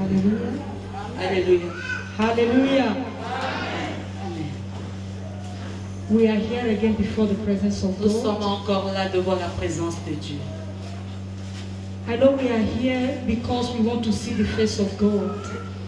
Hallelujah. Alléluia. Hallelujah. We are here again before the presence of Nous sommes God. encore là devant la présence de Dieu. I know we are here because we want to see the face of God.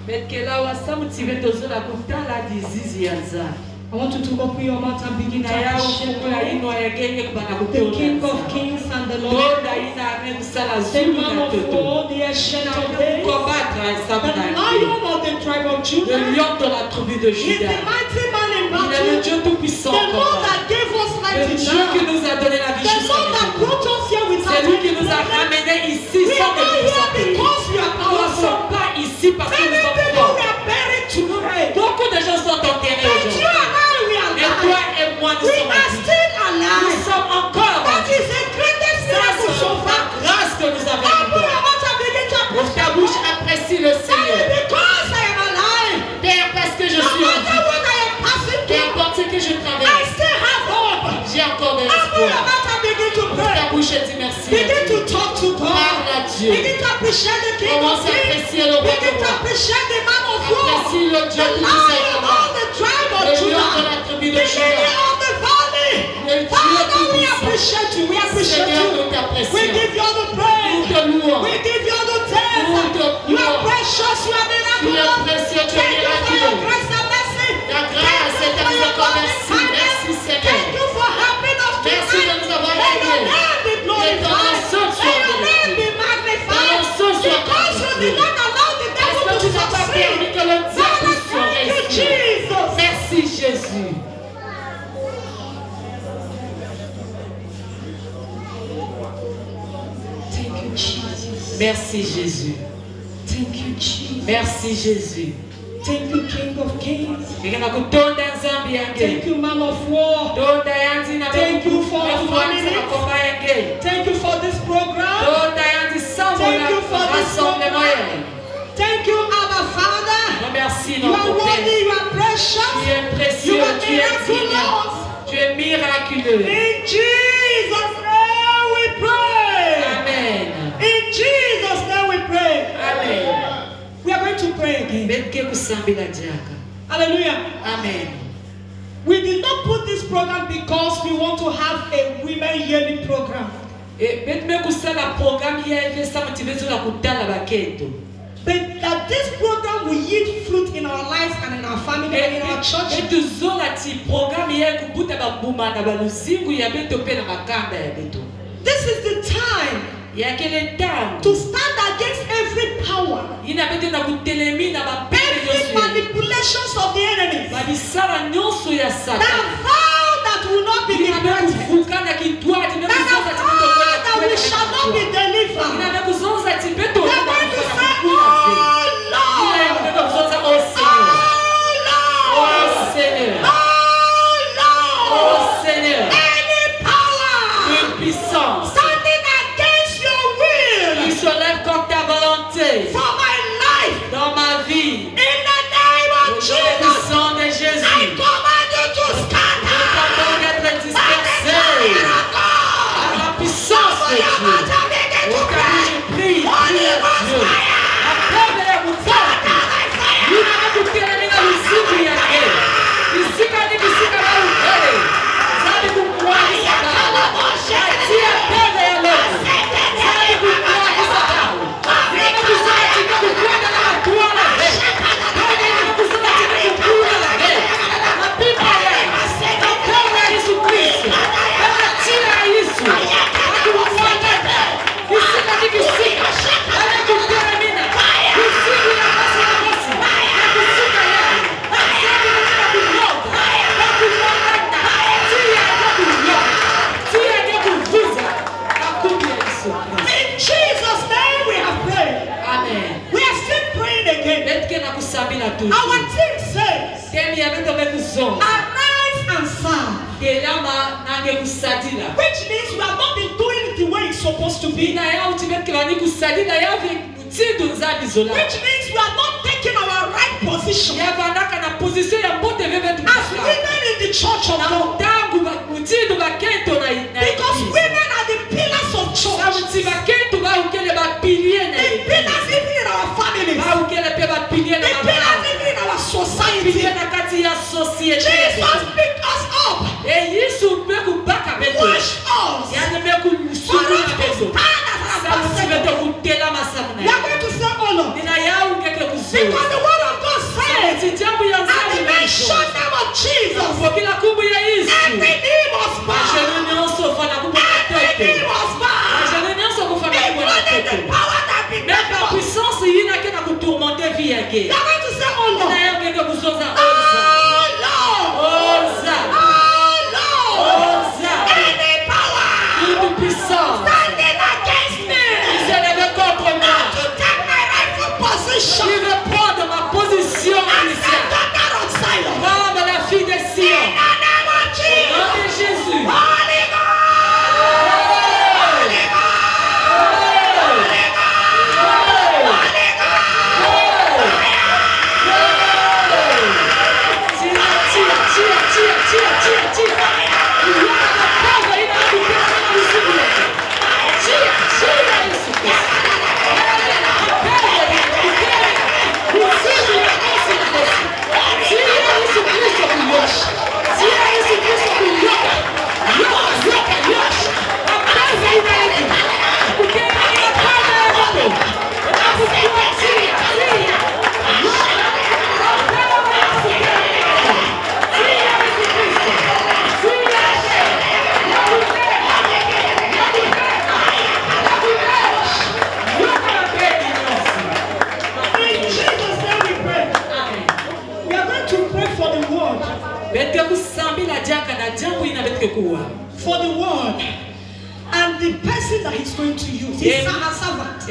Mais que là, on s'est motivé de se la compter là dizizi yanza. I want you to open your mouth and begin to Na ya appreciate ufungu la God, ino ya genye kubana the kutola. King of Kings and the Lord, Donda ina ame kusala the zulu Man na of toto. War, the Ancient of Days, Combattre the ensemble dans Lion of the tribe of le Judah. lion de la tribu de He's the Juda. mighty man in Il est le battle, Dieu tout-puissant. the Lord that gave us Le life in Dieu qui now, nous a donné la vie the jusqu'à Lord that maintenant. brought us here without C'est lui qui any nous a problem. ramenés ici We sans are que not nous here because we are Nous ne powerful. sommes pas ici parce que Many nous sommes people forts. we are buried today. Beaucoup de gens sont enterrés But you aujourd'hui. and I, we are Et toi alive. et moi, nous We sommes are en vie. still Nous alive. sommes encore en That vie. is the greatest Ça, miracle c'est so la far. grâce que nous avons Open eue. your mouth and begin to Ouvre ta bouche, apprécie le Tell Seigneur. me because I am alive. Père, parce que je No suis en matter vie. what I am passing Peu through, importe ce que je I traverse, still have hope. j'ai encore de Open your l'espoir. mouth and begin to Ouvre ta pray. bouche et dis merci à Begin to Dieu. talk to God. Parle à Dieu. Begin to appreciate the King of Commence à Kings. apprécier le roi Begin de to roi. appreciate the man of war. Apprécie le Dieu The tout-puissant. Lion of the tribe of Le lion Judah. de la tribu The de Juda. lily of the valley. Le Dieu Father, we tout-puissant. appreciate you. We appreciate Seigneur, nous you. t'apprécions. We give you all the Nous praise. te louons. We give you all the thanks. Nous te You are louons. precious. You are Tu es miraculous. précieux, tu es Thank you for your miraculeux. grace and mercy. Ta grâce et ta miséricorde, merci. Merci, Seigneur. Thank you for helping us Merci de tonight. nous avoir May your aidés. name be Que ton nom glorified. soit May your glorifié. name be Ton magnified. nom soit Because you did not allow the Parce devil que to tu n'as pas succeed. permis que le diable Father, se thank you, réussisse. Jesus. Merci, Jésus. Thank you, Jesus. Merci, Jésus. Thank you, Jesus. Merci, Jésus. Thank you, King of Kings. Ngena kutonda nzambi Thank yange. you, Man of War. Tonda yanzi na Thank you for kufuata makomba yange. Thank you for this program. Tonda yanzi sambo Thank na you for this rassemblement program. yange. Thank you, Abba Father. Remercie You are notre Père. worthy, you are Tu precious. es précieux, You are tu es digne. miraculous. Tu es miraculeux. In Jesus' name we pray. Amen. In Jesus' name we pray. Amen. We are going to pray again. Betke kusambila jaka. Hallelujah. Amen. We did not put this program because we want to have a women yearly program. Betme kusala programme ya evesa motivezo la kutala baketo. But that this program will yield fruit in our lives and in our family and in our church. Etuzola ti programme ya kubuta babuma na baluzingu ya beto pe na makanda ya beto. This is the time Ya kele tango. to stand against every power, Ina beto na kutelemi na bapele every nyonso ya. manipulations of the enemy. Babisara nyonso ya That Satan. vow that will not be Ina liberated. kufuka na kitwati na That kuzonza ti beto vow that we shall not be Ina delivered. na kuzonza ti beto We are going to say, oh Lord, Ina kuzonza oh Seigneur. oh Oh Lord, Seigneur. oh Lord. Oh Seigneur. Any power Une puissance standing against your will qui se lève contre ta volonté for my life, dans ma vie. in the name Au of nom Jesus, puissant de I Jésus. command you to Nous scatter. t'entendons d'être dispersés par la puissance de Dieu. Au cas où je prie, prie à Dieu. Appelle la bouteille. Nous n'avons pas terminé la musique il y a rien. Ici, quand il dit que la bouteille, ça dit que moi, il s'en va. Si appelle à l'autre, ça dit que moi, il s'en va. Il y a des gens qui disent que moi, dans la toi, la veille. Il y a des gens qui disent que moi, la veille. La Bible est là. Appelle à Jésus-Christ. Elle attire à Jésus. Elle dit que moi, la veille. Ici, quand il dit que si. Elle dit que termine. Ici, il y a pas de possible. In Jesus' name we have prayed. Amen. We are still praying again. Our team says, arise and serve. Which means we have not been doing it the way it's supposed to be. Which means we are not taking our right position as women in the church of God. Because women are the pillars of church. The pillars even in our families. société. Jesus picked us up. Et Yesu mekubaka beto. Wash us. Yani mekusukuna beto. Samu tibeto kutela masamuna. We are going to say, oh Lord. Nina yau ngeke kuzo. Because the word of God says, Jambo ya at the mention name of Jesus, Bila kumbu ya Yesu. every knee must bow. Majenu nyonso fana kumbu ya Every knee tete. must bow. Majenu nyonso kufana kumbu ya Including the tete. power that be Même la puissance yina kena kutourmenter vie yake. We are going to say, oh Lord. Na yau ngeke kuzoza Oh oza. Lord. Oza. Oh Lord. Oza. Any power Toute puissance. standing against me Qui se lève contre moi. to take my rightful position Qui veut prendre ma position as the initiale. daughter of Zion. Comme la fille de In Sion. the name of Au Jesus. nom de Jésus. Holy God. Holy God. Holy God. Holy In Jesus' name we pray. We are going to pray for the word. For the word. And the person that he's going to use. His servant.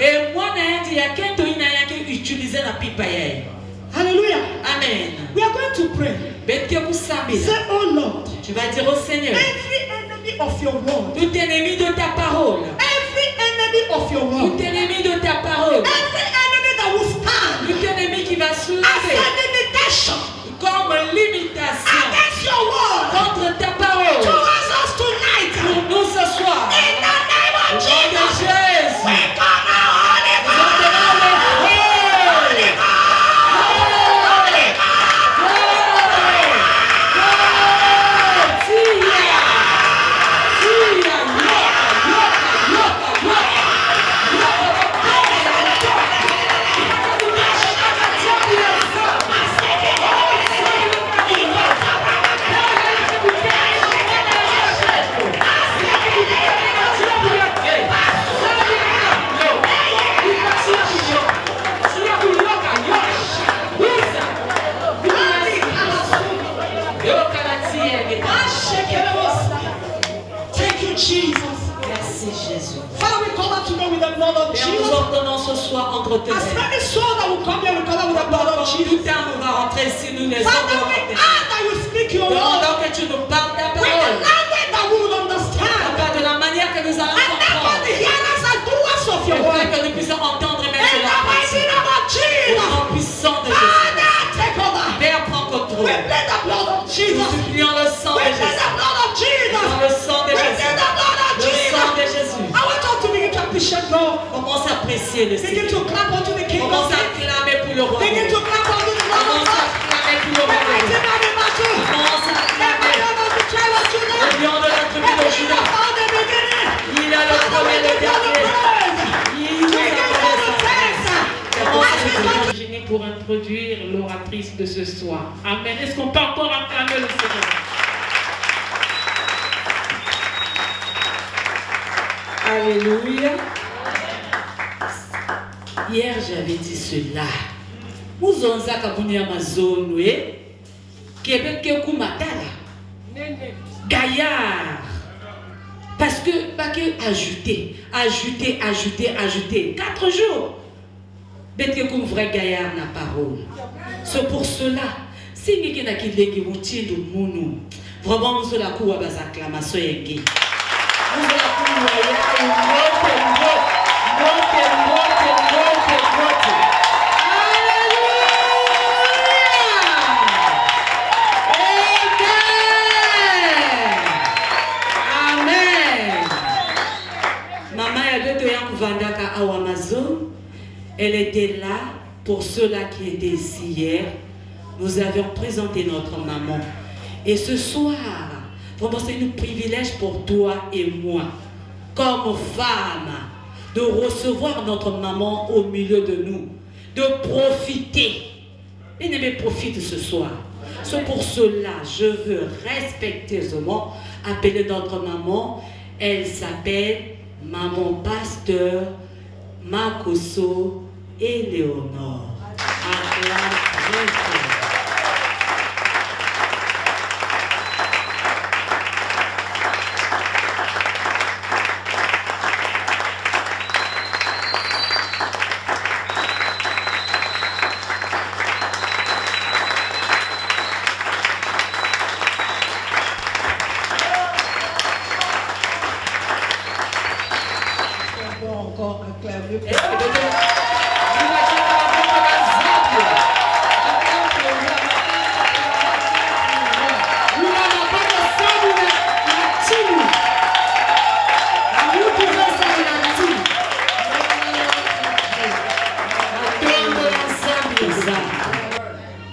Hallelujah. Amen. We are going to pray. Say, oh Lord, Tu vas dire au Seigneur, every enemy of your word, tout ennemi de ta parole, every enemy of your tout word, ennemi de ta parole, every enemy that will stand tout ennemi qui va se as lever a limitation comme limitation against your word contre ta parole towards us tonight. pour nous ce soir. In the name Au of nom de Jesus, Jésus, we come out, Holy nous God. appelons le Holy God. Holy God. Thank you, Jesus. Merci Jésus. Father, we come out today with the blood of Père, nous Jesus. ordonnons ce soir entre tes As mains. many souls that will come here, we come out with the blood of Jesus. Tout un va rentrer ici, nous les Father, ordonnons we entre tes mains. ask that you speak your word Demandons que tu nous parles ta with the parole. language that we will understand. Pas de la manière que nous allons And therefore, comprendre. the hearers and doers of your Afin word. que nous puissions entendre In maintenant the la mighty parole. name of Au Jesus. nom puissant de Jésus. Father, take over. Père, prends We contrôle. plead the blood of Nous Jesus. supplions le sang We de plead Jésus. the blood of Jesus. Dans le sang de We plead Jésus. the blood of Le sang de Jesus. Jésus. I want us to begin to appreciate God. Commence à apprécier le Begin Seigneur. to clap unto the King of Commence à Kings. clamer pour le roi. Begin to clap unto the Lord of Commence à Lords. clamer pour le The roi. mighty man in battle. Commence à The clamer. lion of the tribe of Le Judah. lion de la tribu de The Judas. from the beginning. Il a le Father, we premier et le give you the dernier. praise. Il We nous give you a the thanks. As we go to Virginie pour introduire l'oratrice de ce soir. Amen. Est-ce qu'on peut encore acclamer le Seigneur? Alléluia. Hier, j'avais dit cela. Nous avons dit Amazon, Québec, Gaillard. Parce que, pas que ajouter. 4 jours. Bête que comme vrai gaillard na parole. C'est pour cela. Si nous avons dit que vous tirez de nous, vraiment, nous sommes la cour à base acclamation. Nous sommes la cour Elle était là pour ceux-là qui étaient ici hier, nous avions présenté notre maman. Et ce soir, vraiment c'est un privilège pour toi et moi, comme femme, de recevoir notre maman au milieu de nous, de profiter. Bien-aimé, profite ce soir. C'est pour cela je veux respectueusement appeler notre maman. Elle s'appelle Maman Pasteur Makoso Éléonore. Encore acclamer.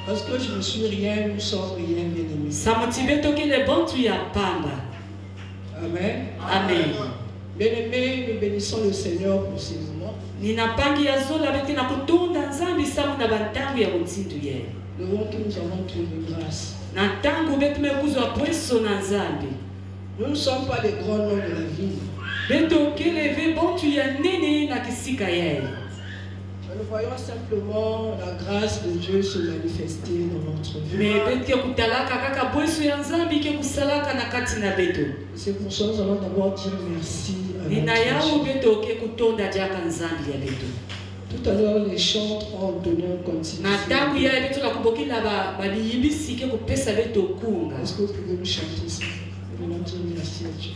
Parce que je ne suis rien, nous sommes rien, bien-aimés. Amen. Amen. Bien-aimés, nous bénissons le Seigneur pour ces moments. Nous voyons que nous avons trouvé grâce. Nous ne sommes pas des grands noms de la vie. Mais nous voyons simplement la grâce de Dieu se manifester dans notre vie. C'est pour ça que nous allons d'abord dire merci à notre Dieu. Tout à l'heure, les chants ont donné un continuité. Est-ce que vous pouvez nous chanter ça? Nous allons dire merci à Dieu.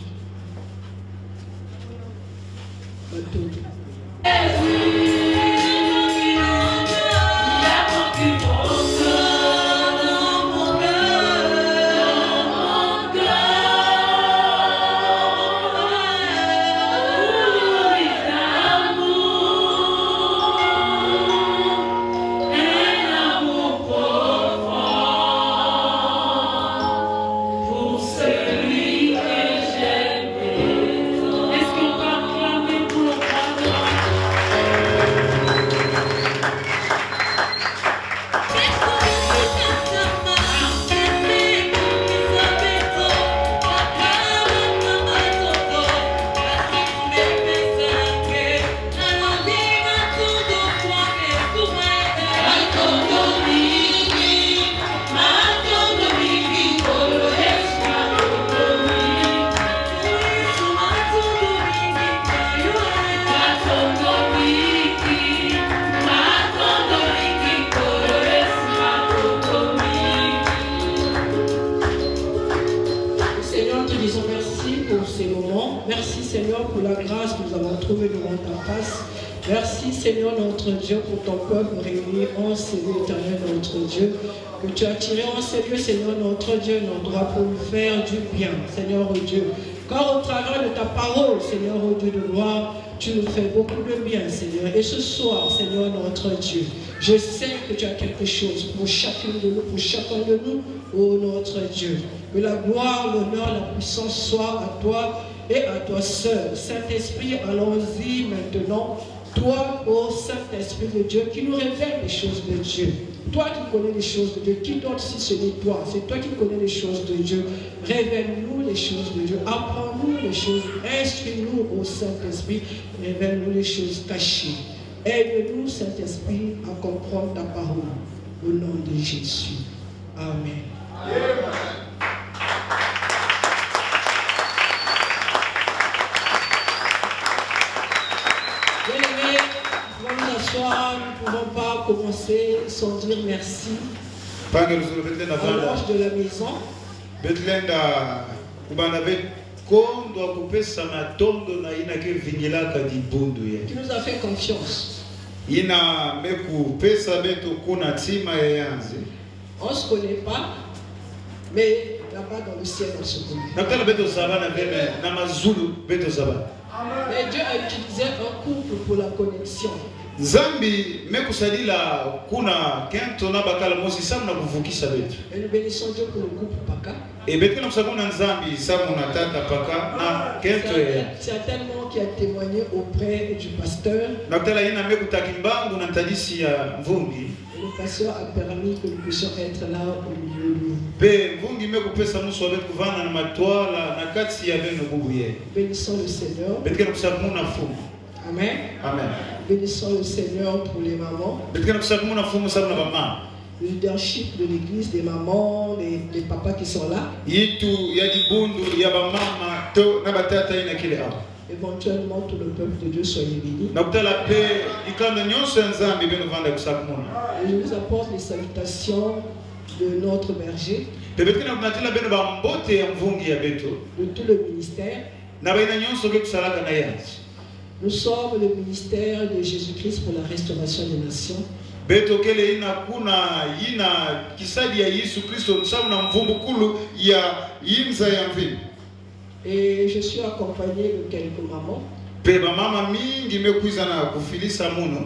Merci Seigneur pour la grâce que nous avons trouvée devant ta face. Merci Seigneur notre Dieu pour ton peuple réuni en ces lieux, éternel notre Dieu, que tu as tiré en ces lieux, Seigneur notre Dieu, notre droit pour nous faire du bien, Seigneur oh Dieu. Car au travers de ta parole, Seigneur oh Dieu de gloire, tu nous fais beaucoup de bien, Seigneur. Et ce soir, Seigneur notre Dieu, je sais que tu as quelque chose pour chacun de nous, pour chacun de nous, oh notre Dieu. Que la gloire, l'honneur, la puissance soit à toi et à toi seul. Saint-Esprit, allons-y maintenant. Toi, ô Saint-Esprit de Dieu, qui nous révèle les choses de Dieu. Toi qui connais les choses de Dieu, qui d'autre si ce n'est toi? C'est toi qui connais les choses de Dieu. Révèle-nous les choses de Dieu. Apprends-nous les choses. Instruis-nous, ô Saint-Esprit. Révèle-nous les choses cachées. Aide-nous, Saint-Esprit, à comprendre ta parole. Au nom de Jésus. Amen. Amen. Bien-aimés, nous pouvons nous asseoir, nous ne pouvons pas commencer sans dire merci. À l'ange de la maison. Qui nous a fait confiance. On ne se connaît pas, mais là-bas dans le ciel on se connaît. Mais Dieu a utilisé un couple pour la connexion. Zambi mekusadila kuna kento na bakala mosi samu na kuvukisha betu. Et nous bénissons Dieu pour le couple Paka. Et betu na kusakuna nzambi samu na tata paka na kento ya. Certainement qui a témoigné auprès du pasteur. Na kutala ina mekutakimbangu na ntadisi ya mvungi. Le pasteur a permis que nous puissions être là au milieu de nous. Be mvungi mekupesa muso betu kuvana na matwala na kati ya beno bubuye. Bénissons le Seigneur. Betu na kusakuna fumu. Amen. Amen. Bénissons le Seigneur pour les mamans. Betu na kusakuna fumu samu na mama. Le leadership de l'église, des mamans, les papas qui sont là. Yitu ya dibundu ya bamama to na batata ina kile hapo. Éventuellement tout le peuple de Dieu soit béni. Na kutala pe ikanda nyonso ya nzambi beno vanda kusakumuna. Et je vous apporte les salutations de notre berger, Pe betu na kunatila beno ba mbote ya mvungi ya betu. de tout le ministère. Na baina nyonso ke kusalaka na yati. Nous sommes le ministère de Jésus-Christ pour la restauration des nations. Beto kele ina kuna ina kisadi ya Yesu Kristo msamu na mvumbu kulu ya yinza ya mvini. Et je suis accompagné de quelques mamans. Pe ba mama mingi mekuiza na kufilisa muno.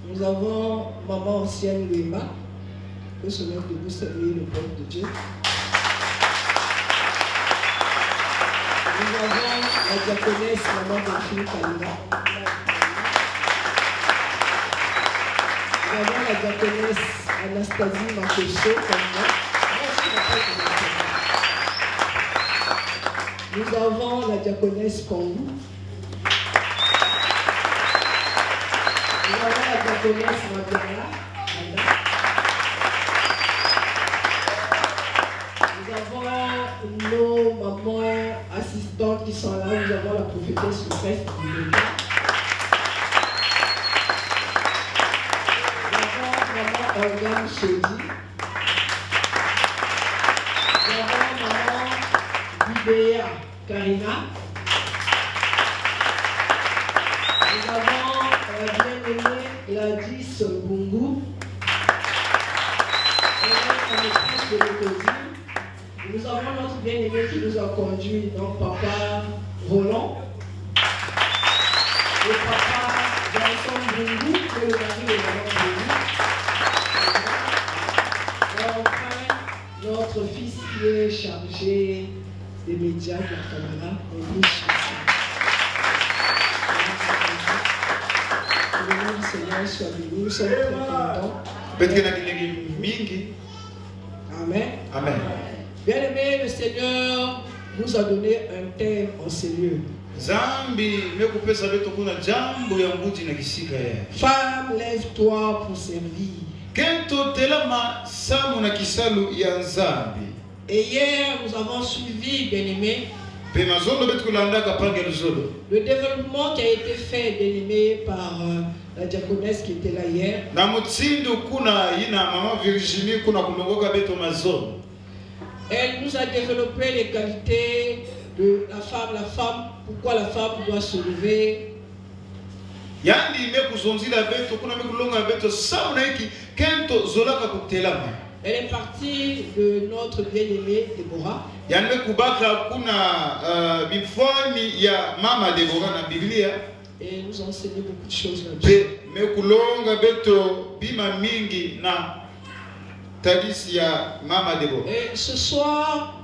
Nous avons maman ancienne Louema, que se mettre debout saluer le peuple de Dieu. Nous avons la diaconesse maman Delphine Kalina. Nous avons la diaconesse Anastasie Makoso comme moi. Nous avons la diaconesse Kongou. Nous avons la diaconesse Madiana. Nous avons nos mamans assistantes qui sont là. Nous avons la prophétesse Lucrèce du Bénin. Organe Chedi. Nous avons maman Bibéa Karina. Nous avons la bien-aimée Gladys Bungu. Et la maîtresse de l'école. Nous avons notre bien-aimé qui nous a conduit, donc papa Roland. Et papa Johnson Bungu, qui est le mari de maman Bungu. Notre fils qui est chargé des médias de la caméra, on dit que le nom du Seigneur soit béni. Nous sommes très contents. Amen. Amen. Bien-aimé, le Seigneur nous a donné un thème en ces lieux. Zambi mekupesa beto kuna jambo ya mbuti na kisika ya. Femme, lève-toi pour servir. Kento telama samu na kisalu ya nzambi. Et hier, nous avons suivi, bien-aimé, Pe mazondo betu kulandaka pange luzolo. le développement qui a été fait, bien-aimé, par la diaconesse qui était là hier. Na mutindo kuna ina mama Virginie kuna kulongoka beto mazondo. Elle nous a développé les qualités de la femme, pourquoi la femme doit se lever. Yandi mekuzonzila beto kuna mekulonga beto samu na hiki kento zolaka kutelama. Elle est partie de notre bien-aimée Déborah. Yandi mekubaka kuna bifani ya mama Deborah na Biblia. Et nous a enseigné beaucoup de choses là-dessus. Pe mekulonga beto bima mingi na tadisi ya mama Deborah. Et ce soir,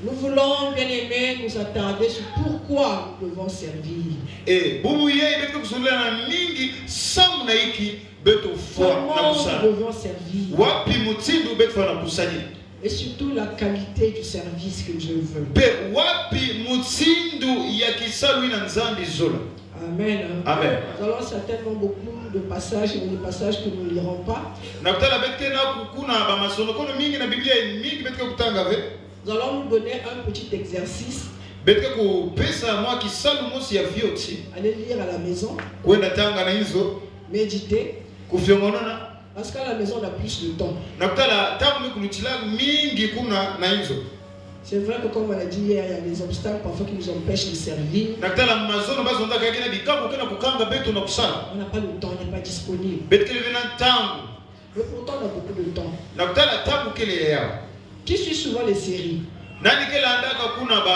nous voulons, bien-aimés, nous attarder sur pourquoi nous devons servir. Et bubuye beto kusulana mingi samu na hiki beto fwa na Comment nous kusala. devons servir. Wapi mutindu beto na kusali. Et surtout la qualité du service que Dieu veut. Pe wapi mutindu ya kisalu ina nzambi zola. Amen. Amen. Nous allons certainement beaucoup de passages, et des passages que nous ne lirons pas. Na kutala betke na kukuna ba masono kono mingi na Biblia mingi betke kutanga ve. Nous allons nous donner un petit exercice. Betke ku pesa mwa kisalu mosi ya vioti. Allez lire à la maison, Kwenda tanga na hizo méditer. kufyongonana. Parce qu'à la maison, on a plus de temps. Na kutala tamu mikulutila mingi kuna na hizo. C'est vrai que comme on a dit hier, il y a des obstacles parfois qui nous empêchent de servir. Na kutala mazono bazo ndaka kena bikabu kena kukanga beto na kusala. On n'a pas le temps, on n'est pas disponible. Betke vena tangu. Mais pourtant, on a beaucoup de temps. Na kutala tamu kele yao. Qui suit souvent les séries? Nani kele andaka kuna ba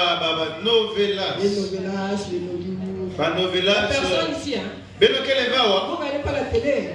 Les novelas. novelas, les Nollywood. Ba La novelas. personne ici, hein? beno kele vawa Vous ne regardez pas la télé.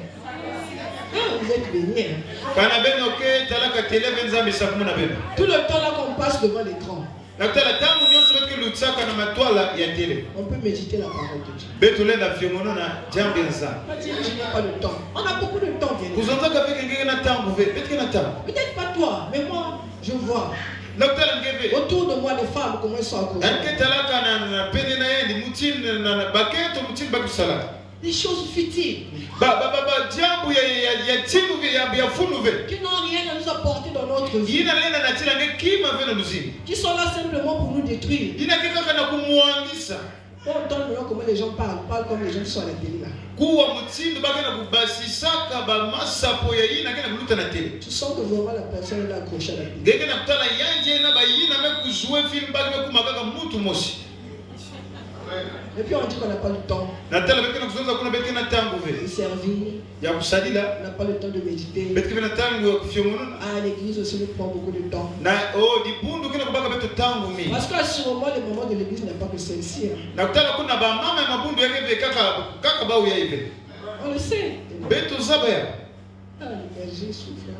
Ah, vous êtes bénis. kana beno ke talaka tele venza bisakumuna beno Tout le temps là qu'on passe devant l'écran, na kutala tangu nyonso betke lutsaka na matwala ya tele on peut méditer la parole de Dieu. betule na vyomono na jambo nza Pas dire que je n'ai pas le temps. On a beaucoup de temps, bien sûr. kuzonza ka peke ngeke na tangu ve betke na tangu Peut-être pas toi, mais moi, je vois. na kutala ngeve Autour de moi, les femmes, comment elles sont accrochées. anke talaka na pene na yendi mutini na baketo mutini bakusala Des choses futiles jambo ya timu ya funu ve qui n'ont rien à nous apporter dans notre vie, yina lena na tila nge kima ve na luzini qui sont là simplement pour nous détruire. yina kikaka na kumwangisa On entend maintenant comment les gens parlent comme les gens qui sont à la télé là. kuwa mutindo bakena kubasisaka bamasapo ya yina kena kuluta na tele Tu sens que vraiment la personne est accrochée à la télé. ngeke na kutala yanje na bayina me kujue film bali me kumakaka mutu mosi Et puis on dit qu'on n'a pas le temps na tala bekena kuzonza kuna bekena tangu de ve servir, ya kusalila on n'a pas le temps de méditer. betke na tangu ya kufyomono À l'église aussi, nous prend beaucoup de temps. na dibundu kena kubaka beto tangu mi Parce qu'à ce moment, le moment de l'église n'est pas que celle-ci. Hein. na kutala kuna ba mama ya mabundu yake ve kaka bau ya ive On le sait. beto zaba ya Ah, le berger souffre.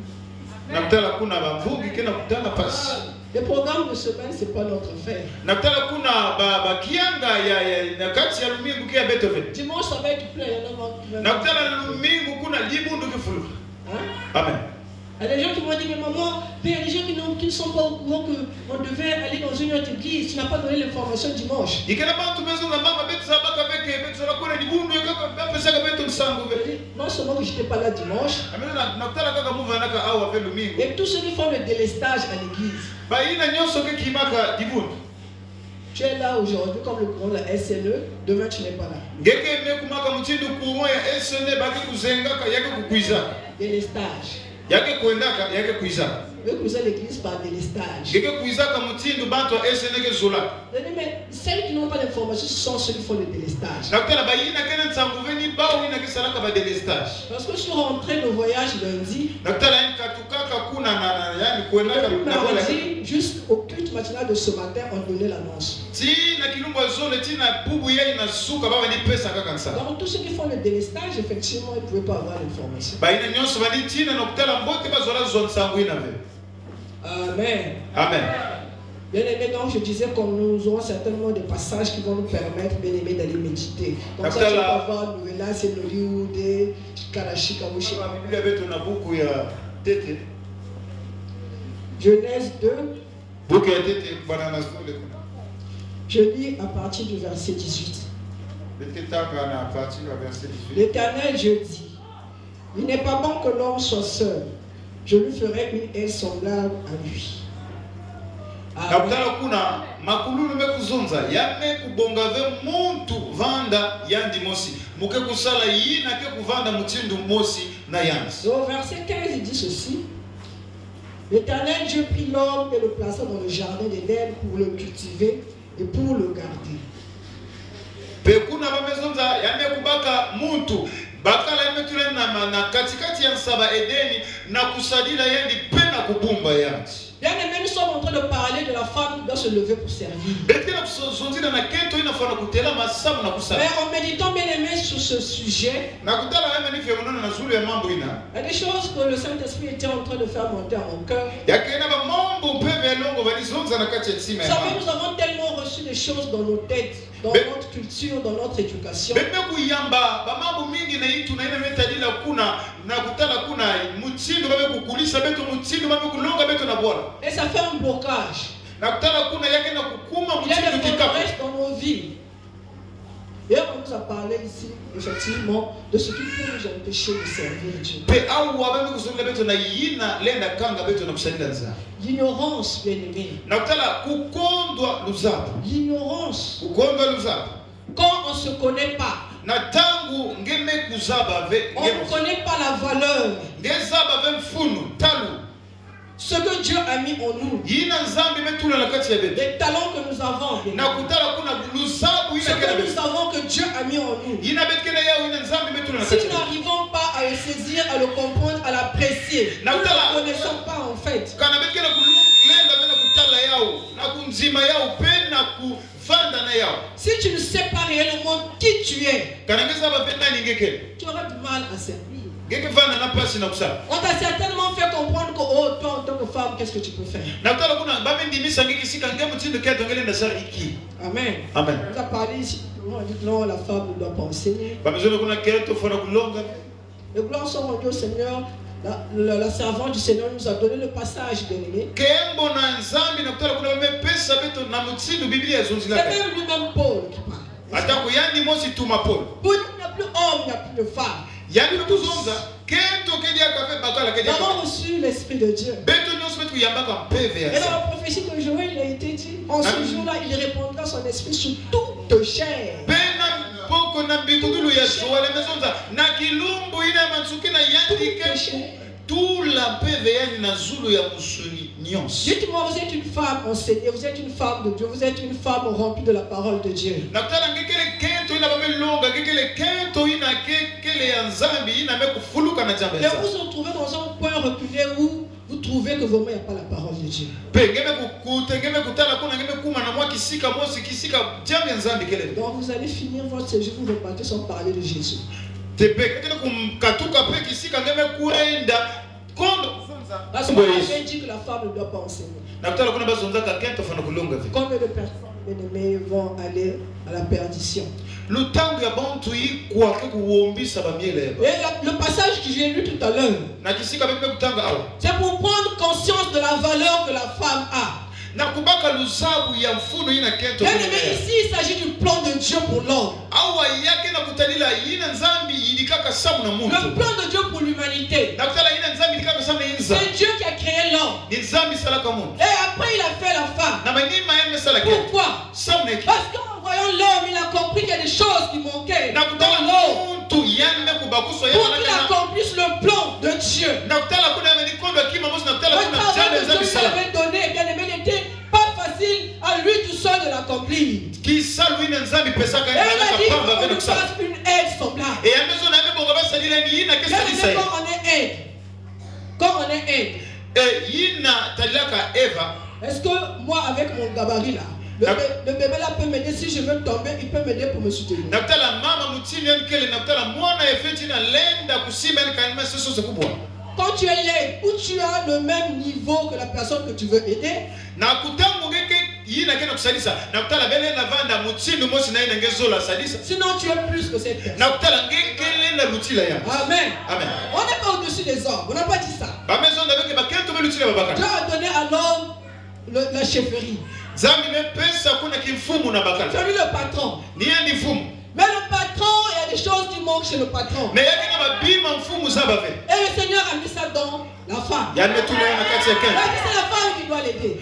na kutala kuna bamvungi kena kutana pasi Les programmes de semaine, ce n'est pas notre affaire. na kutala kuna bakianga ya na kati ya lumingu kia beto ve Dimanche, ça va être plein. Il y en a qui vont- na kutala lumingu kuna libundu kifulu Hein? amen. Il y a des gens qui m'ont dit, mais maman, mais il y a des gens qui ne sont pas au courant qu'on devait aller dans une autre église. Tu n'as pas donné l'information dimanche. ikena bantu bezonga mama betu zabaka beke betu zabakuna libundu kaka bapesaka betu nsangu Je ve dis, non seulement que je n'étais pas là dimanche, amena na kutala kaka muvanaka awa ve lumingu et tous ceux qui font le délestage à l'église. bayina nyonso ke kimaka libundu Tu es là aujourd'hui comme le courant de la SNE, demain tu n'es pas là. ngeke me kumaka mutindo kumo ya SN baki kuzengaka yake kukuizaka Délestage. yake kuendaka yake kuizaka Eux qui à l'église par délestage. ngeke kuizaka mutindo bantu ya SN ke zola Je dis, mais celles qui n'ont pas d'information, ce sont ceux qui font le délestage. na kutala bayina kena nsangu veni bao ina kisalaka ba delestage Parce que je suis rentré de voyage lundi, na kutala yani katukaka kuna na yani kuendaka le na wala mardi, juste au culte matinal de ce matin, on donnait l'annonce. ti na kilumbu azole ti na bubu ye na suka baba ni pesa kaka nsala Donc tous ceux qui font le délestage, effectivement, ils ne pouvaient pas avoir l'information. bayina nyonso bani tina na kutala mbote bazola zo nsangu ina ve Amen. amen. Bien aimé, donc je disais que nous aurons certainement des passages qui vont nous permettre, bien aimé, d'aller méditer. Comme ça, tu vas voir Nouvela, c'est Noliude, Karashika, Shema Biblia betu na buku ya tete Genèse 2, buku ya tete bana na skole kuna je lis à partir du verset 18. betke taka na partir ya verset 18 L'Éternel, Dieu dit, il n'est pas bon que l'homme soit seul. Je lui ferai une aide semblable à lui. na Amen. kutala kuna makululu mekuzonza yame kubonga ve muntu vanda yandi mosi muke kusala yina ke kuvanda mutindu mosi na yansi Et au verset 15, il dit ceci. L'Éternel Dieu prit l'homme et le plaça dans le jardin d'Éden pour le cultiver et pour le garder. pe kuna bamezonza yame kubaka muntu bakala yame tule na katikati ya nsaba Edeni na kusadila yendi pe na kubumba yansi Bien aimé, nous sommes en train de parler de la femme qui doit se lever pour servir. betke na kusonzira na kento inafana kutela masamu na Mais kusala en méditant, bien aimé, sur ce sujet, na kutala yame ni fyemunana na zulu ya mambo ina il y a des choses que le Saint-Esprit était en train de faire monter à mon cœur. yakena ba mambo mpeve elongo balizonza na kati ya nsima Vous ya savez, mambo nous avons tellement reçu des choses dans nos têtes, dans notre culture, dans notre éducation. bebe kuyamba bamambo mingi na itu na ina metadila kuna na kutala kuna mutindo babe kukulisa beto mutindo babe kulonga beto na bwana Et ça fait un blocage. na kutala kuna yake na kukuma Il y a mutindo des kikapu forteresses dans nos vies. Et on nous a parlé ici, effectivement, de ce qui peut nous empêcher de servir Dieu. pe au wababe kusonga beto na yina lenda kanga beto na kusaida nza L'ignorance, bien aimé. na kutala kukondwa luzapo L'ignorance. kukondwa luzapo Quand on ne se connaît pas, na tangu ngeme kuzaba ve on ne connaît pas la valeur, ngezaba ve mfunu talu ce que Dieu a mis en nous, yina nzambi metula na kati ya beto les talents que nous avons, bien aimé. na kutala kuna luzabu Ce ina kena que nous beto savons que Dieu a mis en nous. yina betkena yao ina nzambi metula na Si kati nous ya beto n'arrivons pas à le saisir, à le comprendre, à l'apprécier, nous ne le connaissons pas en fait. kana betkena kulenda bena kutala yao na kunzima yao pe na Si tu ne sais pas réellement qui tu es, tu auras du mal à servir. On t'a certainement fait comprendre que, oh, toi en tant que femme, qu'est-ce que tu peux faire? Amen. Amen. On a parlé ici, on a dit que non, la femme ne doit pas enseigner. Les gloires sont rendues au Seigneur. La servante du Seigneur nous a donné le passage de l'aîné. C'est même lui-même Paul qui parle. Pour lui, il n'y a plus homme, il n'y a plus de femme. Nous avons reçu l'Esprit de Dieu. Et dans la prophétie de Joël, il a été dit, en ce jour-là, il répandra son esprit sur toute chair. Dites-moi, vous êtes une femme enseignée, vous êtes une femme de Dieu, vous êtes une femme remplie de la parole de Dieu. Mais vous vous trouvez dans un point reculé où vous trouvez que vraiment il n'y a pas la parole de Dieu. Donc vous allez finir votre séjour, vous repartez sans parler de Jésus. Parce qu'on avait dit que la femme ne doit pas enseigner. Combien de personnes, bien-aimées, vont aller à la perdition? Et le passage que j'ai lu tout à l'heure, c'est pour prendre conscience de la valeur que la femme a. Bien aimé, ici il s'agit du plan de Dieu pour l'homme. Le plan de Dieu pour l'humanité. C'est Dieu qui a créé l'homme. Et après il a fait la femme. Pourquoi? Parce qu'en voyant l'homme, il a compris qu'il y a des choses qui manquaient dans l'homme. Pour qu'il accomplisse le plan de Dieu. Le travail que Dieu lui avait donné, bien aimé, n'était pas facile à lui tout seul de l'accomplir. Et il a dit qu'on nous fasse une aide semblable. Quand on est aide, est-ce que moi avec mon gabarit là, le bébé là peut m'aider? Si je veux tomber, il peut m'aider pour me soutenir. Quand tu es laid, ou tu as le même niveau que la personne que tu veux aider, sinon tu es plus que cette personne. Amen. On n'est pas au-dessus des hommes. On n'a pas dit ça. Dieu a donné à l'homme la chefferie. C'est lui le patron. Mais le patron, il y a des choses qui manquent chez le patron. Et le Seigneur a mis ça dans la femme. C'est la femme qui doit l'aider.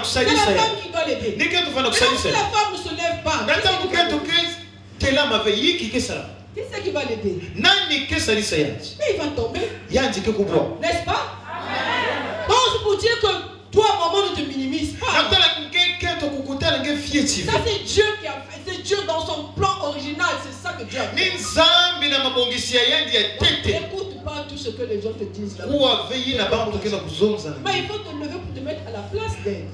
C'est la femme qui doit l'aider. Et donc si la femme ne se lève pas, qui c'est qui va l'aider? Mais il va tomber. N'est-ce pas? Donc c'est pour dire que toi, maman, ne te minimise pas. Ça c'est Dieu qui a fait. C'est Dieu dans son plan original. C'est ça que Dieu a fait. N'écoute pas tout ce que les gens te disent. Mais il faut te lever pour te mettre à la place d'elle.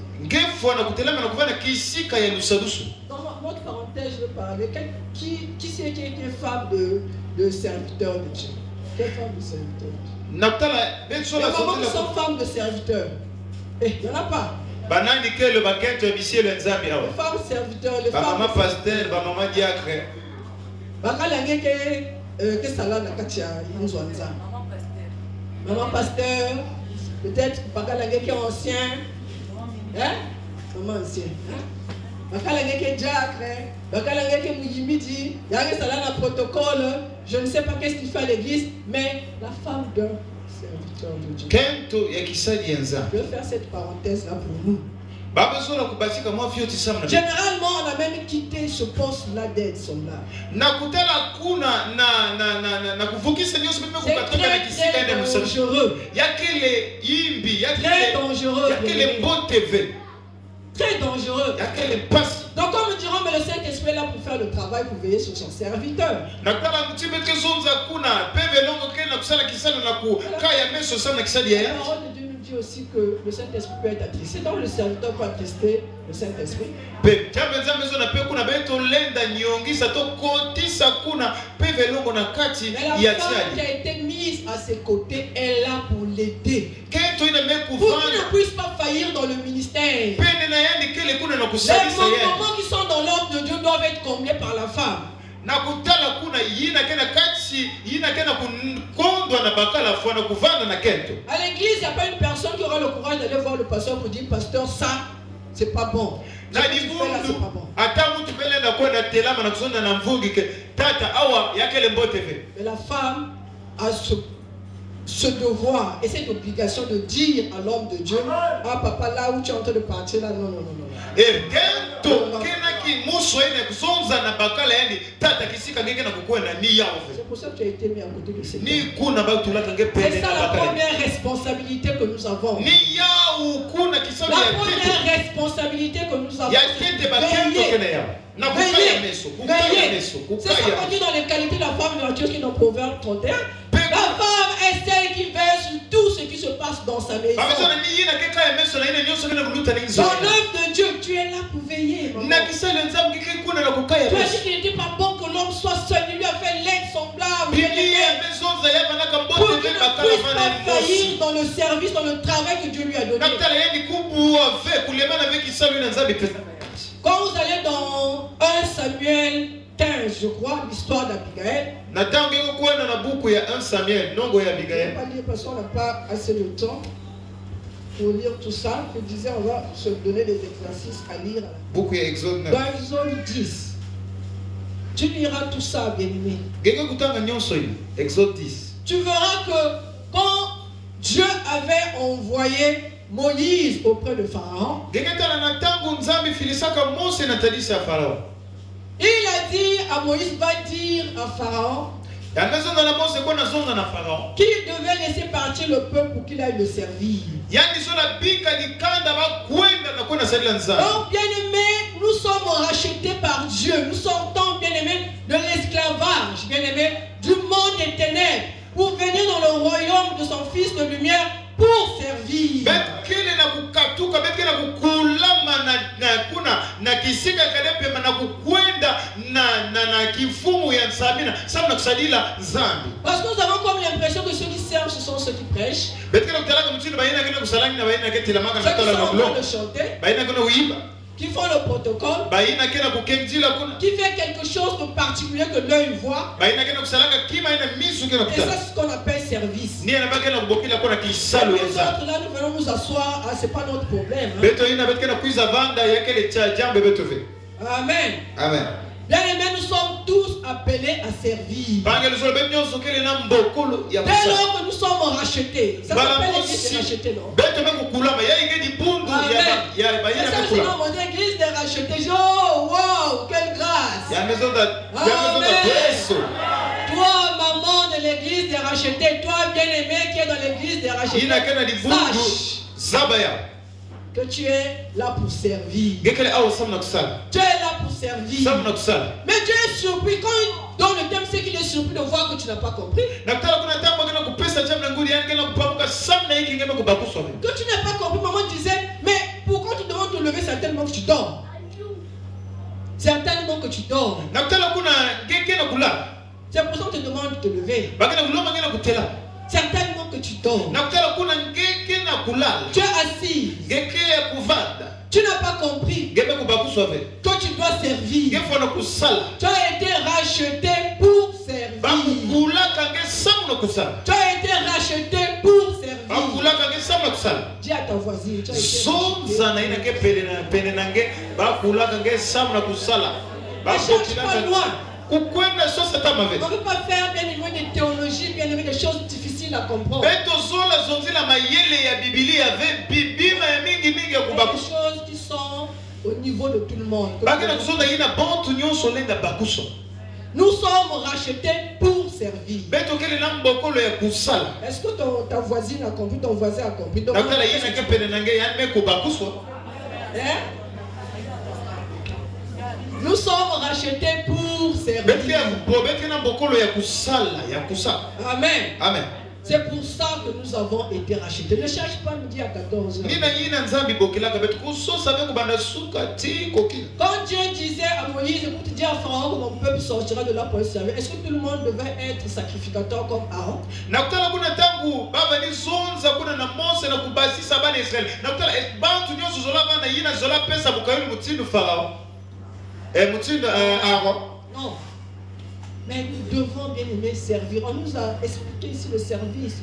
Dans notre parenthèse, je veux parler. Qui c'est qui est femme de serviteur de Dieu? Quelle femme de serviteur? Les mamans qui sont femmes de serviteur. Il n'y en a pas. Les femmes serviteurs, les femmes pasteur, maman diacre. Maman pasteur, peut-être qui est ancien. Hein? Maman ancien. Qui est diacre. Qui est protocole. Je ne sais pas qu'est-ce qu'il fait à l'église, mais la femme d'un serviteur de Dieu. Je vais faire cette parenthèse là pour nous. Généralement, on a même quitté ce poste-là d'aide semblable. C'est très dangereux. Très dangereux. Donc on me dira, mais le Saint-Esprit est là pour faire le travail, pour veiller sur son serviteur. La parole de Dieu nous dit dit aussi que le Saint-Esprit peut être attristé. Donc le serviteur peut attester le Saint-Esprit. Mais la femme qui a été mise à ses côtés est là pour l'aider. Pour qu'il ne puisse pas faillir dans le ministère. Les moments qui sont dans l'ordre de Dieu doivent être comblés par la femme. À l'église, il n'y a pas une personne qui aura le courage d'aller voir le pasteur pour dire, pasteur, ça, c'est pas bon. Mais la femme a ce devoir et cette obligation de dire à l'homme de Dieu, ah papa, là où tu es en train de partir, là, non. C'est pour ça que tu as été mis à côté de ces femmes. C'est ça la première responsabilité que nous avons. La première responsabilité que nous avons, veiller. C'est ça qu'on dit dans les qualités de la femme vertueuse qui est dans Proverbe 31. La femme est celle qui veille sur tout ce qui se passe dans sa maison. Dans l'œuvre de Dieu, tu es là pour veiller. Tu as dit qu'il n'était pas bon que l'homme soit seul. Il lui a fait l'aide semblable. Pour qu'il ne puisse pas faillir dans le service, dans le travail que Dieu lui a donné. Quand vous allez dans 1 Samuel 15, je crois, l'histoire d'Abigaël. Je ne vais pas lire parce qu'on n'a pas assez de temps pour lire tout ça. Je disais, on va se donner des exercices à lire. Dans Exode 10. Tu liras tout ça, bien-aimé. Exode 10. Tu verras que quand Dieu avait envoyé Moïse auprès de Pharaon, il a dit à Moïse, va dire à Pharaon qu'il devait laisser partir le peuple pour qu'il aille le servir. Donc, bien-aimés, nous sommes rachetés par Dieu. Nous sortons, bien-aimés, de l'esclavage, bien-aimés, du monde des ténèbres, pour venir dans le royaume de son Fils de lumière pour servir. Parce que nous avons comme l'impression que ceux qui servent, ce sont ceux qui prêchent. Ceux qui sont en train de chanter, qui font le protocole, qui fait quelque chose de particulier que l'œil voit. Et ça, c'est ce qu'on appelle service. Nous autres, là, nous venons nous asseoir, c'est pas notre problème. Amen. Amen. Bien aimés, nous sommes tous appelés à servir. Dès lors que nous sommes rachetés, ça s'appelle l'église des rachetés, non? L'église des rachetés, oh wow, quelle grâce! Amen. Toi, maman de l'église des rachetés, toi, bien-aimé qui est dans l'église des rachetés, sache que tu es là pour servir. Tu es là pour servir. Mais tu es surpris quand dans le thème, c'est qu'il est surpris de voir que tu n'as pas compris. Que tu n'as pas compris. Maman disait, mais pourquoi tu demandes de te lever certainement que tu dors? Certainement que tu dors. C'est pour ça qu'on te demande de te lever. Certainement que tu dors. Tu es assis. Tu n'as pas compris que tu dois servir. Tu as été racheté pour servir. Tu as été racheté pour servir. Dis à ta voisine, tu as été racheté. Pas loin. On ne peut pas faire bien éloigné de théologie, bien éloigné des choses difficiles à comprendre. Des choses qui sont au niveau de tout le monde. Nous sommes rachetés pour servir. Est-ce que ta voisine a compris, ton voisin a compris? Donc, nous sommes rachetés pour servir. Amen. Amen. C'est pour ça que nous avons été rachetés. Ne cherche pas midi à 14h. Quand Dieu disait à Moïse, écoute, dis à Pharaon que mon peuple sortira de là pour le servir, est-ce que tout le monde devait être sacrificateur comme Aaron? Non. Mais nous devons bien aimer servir. On nous a expliqué ici le service.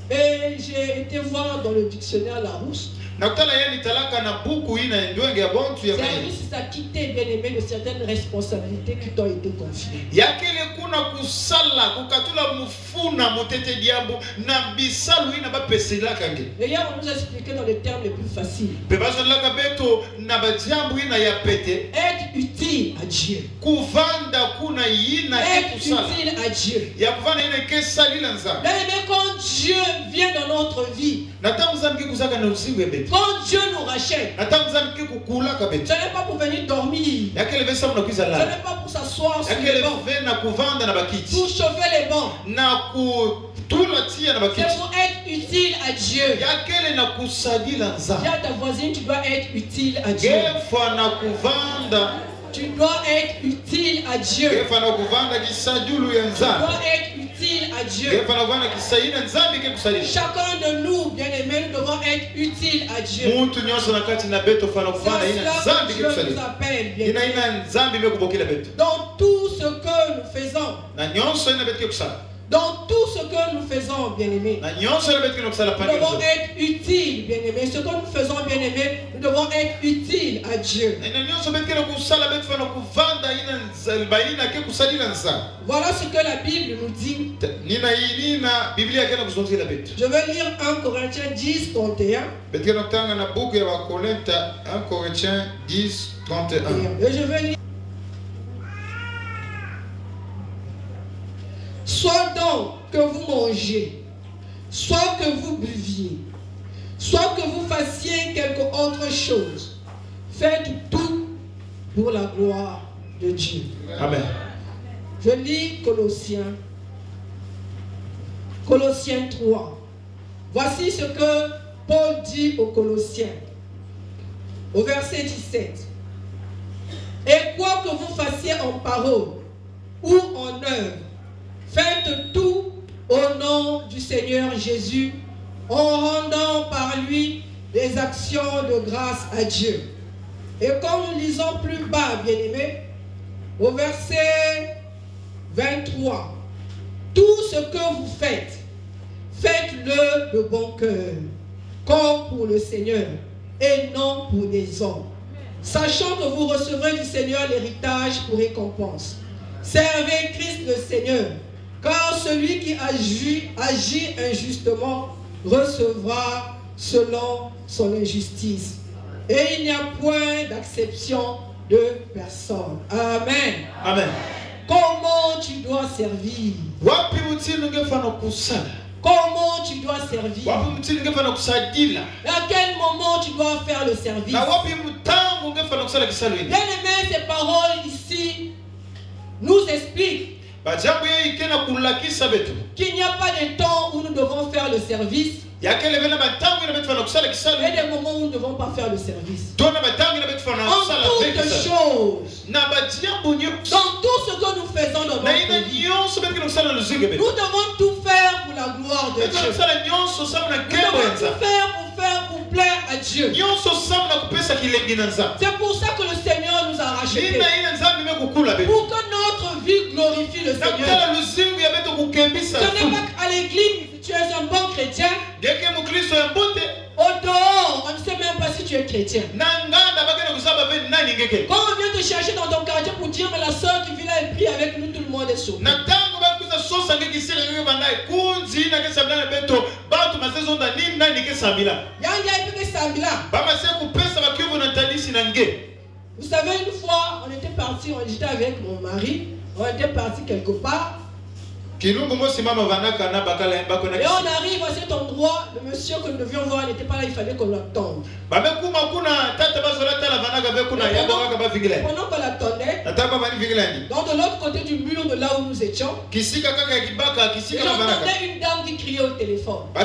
Et j'ai été voir dans le dictionnaire Larousse. Service, ça quitté bien aimé de certaines responsabilités qui t'ont été confiées. Et hier, on nous a expliqué dans les termes les plus faciles. Être utile à Dieu. Être utile à Dieu. Bien aimé, quand Dieu vient dans notre vie, quand Dieu nous rachète, ce n'est pas pour venir dormir, ce n'est pas pour s'asseoir sur les bancs, pour chauffer les bancs, c'est pour être utile à Dieu. Dis à ta voisine, tu dois être utile à Dieu. Tu dois être utile à Dieu. Tu dois être utile à Dieu. Chacun de nous, bien-aimés, nous devons être utiles à Dieu. C'est cela que Dieu nous appelle, bien-aimés. Dans tout ce que nous faisons, dans tout ce que nous faisons, bien-aimés, nous devons être utiles, bien-aimés. Ce que nous faisons, bien-aimés, nous devons être utiles à Dieu. Voilà ce que la Bible nous dit. Je vais lire 1 Corinthiens 10, 31. Et je vais lire. Soit donc que vous mangez, soit que vous buviez, soit que vous fassiez quelque autre chose, faites tout pour la gloire de Dieu. Amen. Je lis Colossiens 3. Voici ce que Paul dit aux Colossiens, au verset 17. Et quoi que vous fassiez en parole ou en œuvre, faites tout au nom du Seigneur Jésus, en rendant par lui des actions de grâce à Dieu. Et comme nous lisons plus bas, bien-aimés, au verset 23, tout ce que vous faites, faites-le de bon cœur, comme pour le Seigneur, et non pour des hommes, sachant que vous recevrez du Seigneur l'héritage pour récompense. Servez Christ le Seigneur, car celui qui agit injustement recevra selon son injustice. Et il n'y a point d'acception de personne. Amen. Amen. Comment tu dois servir? Comment tu dois servir? À quel moment tu dois faire le service? Bien aimé, ces paroles ici nous expliquent qu'il n'y a pas de temps où nous devons faire le service et des moments où nous ne devons pas faire le service. En toutes choses, dans tout ce que nous faisons dans notre vie, nous devons tout faire pour la gloire de Dieu. Nous devons tout faire pour plaire à Dieu. C'est pour ça que le Seigneur nous a rachetés, pour que notre vie glorifie le Seigneur. Ce n'est pas qu'à l'église, tu es un bon chrétien. Au dehors, on ne sait même pas si tu es chrétien. Quand on vient te chercher dans ton quartier pour dire mais la soeur qui vit là, elle prie avec nous, tout le monde est sauvé. Vous savez, une fois, on était parti, j'étais avec mon mari, on était parti quelque part. Et on arrive à cet endroit, le monsieur que nous devions voir n'était pas là, il fallait qu'on l'attende. Pendant qu'on l'attendait, Donc de l'autre côté du mur de là où nous étions, j'entendais une dame qui criait au téléphone. Ah,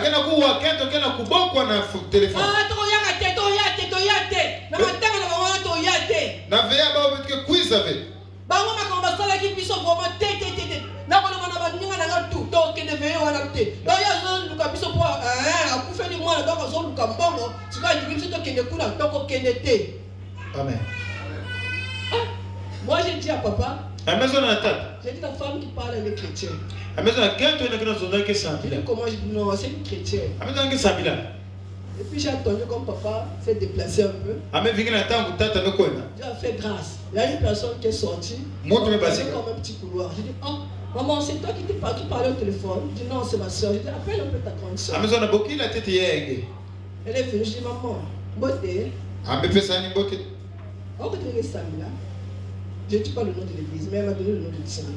Amen. moi j'ai dit à papa, j'ai dit la femme qui parle elle est chrétienne. J'ai dit comment je dis non, c'est une chrétienne. Et puis j'ai attendu comme papa s'est déplacé un peu. Dieu a fait grâce. Il y a une personne qui est sortie. Comme un petit couloir. J'ai dit, oh, maman, c'est toi qui parlais au téléphone. Je dis, non, c'est ma soeur. J'ai dit, appelle un peu ta grande soeur. Elle est venue, je dis, maman, beauté. Oh, tu es Samila. Je ne dis pas le nom de l'église, mais elle m'a donné le nom de Samila.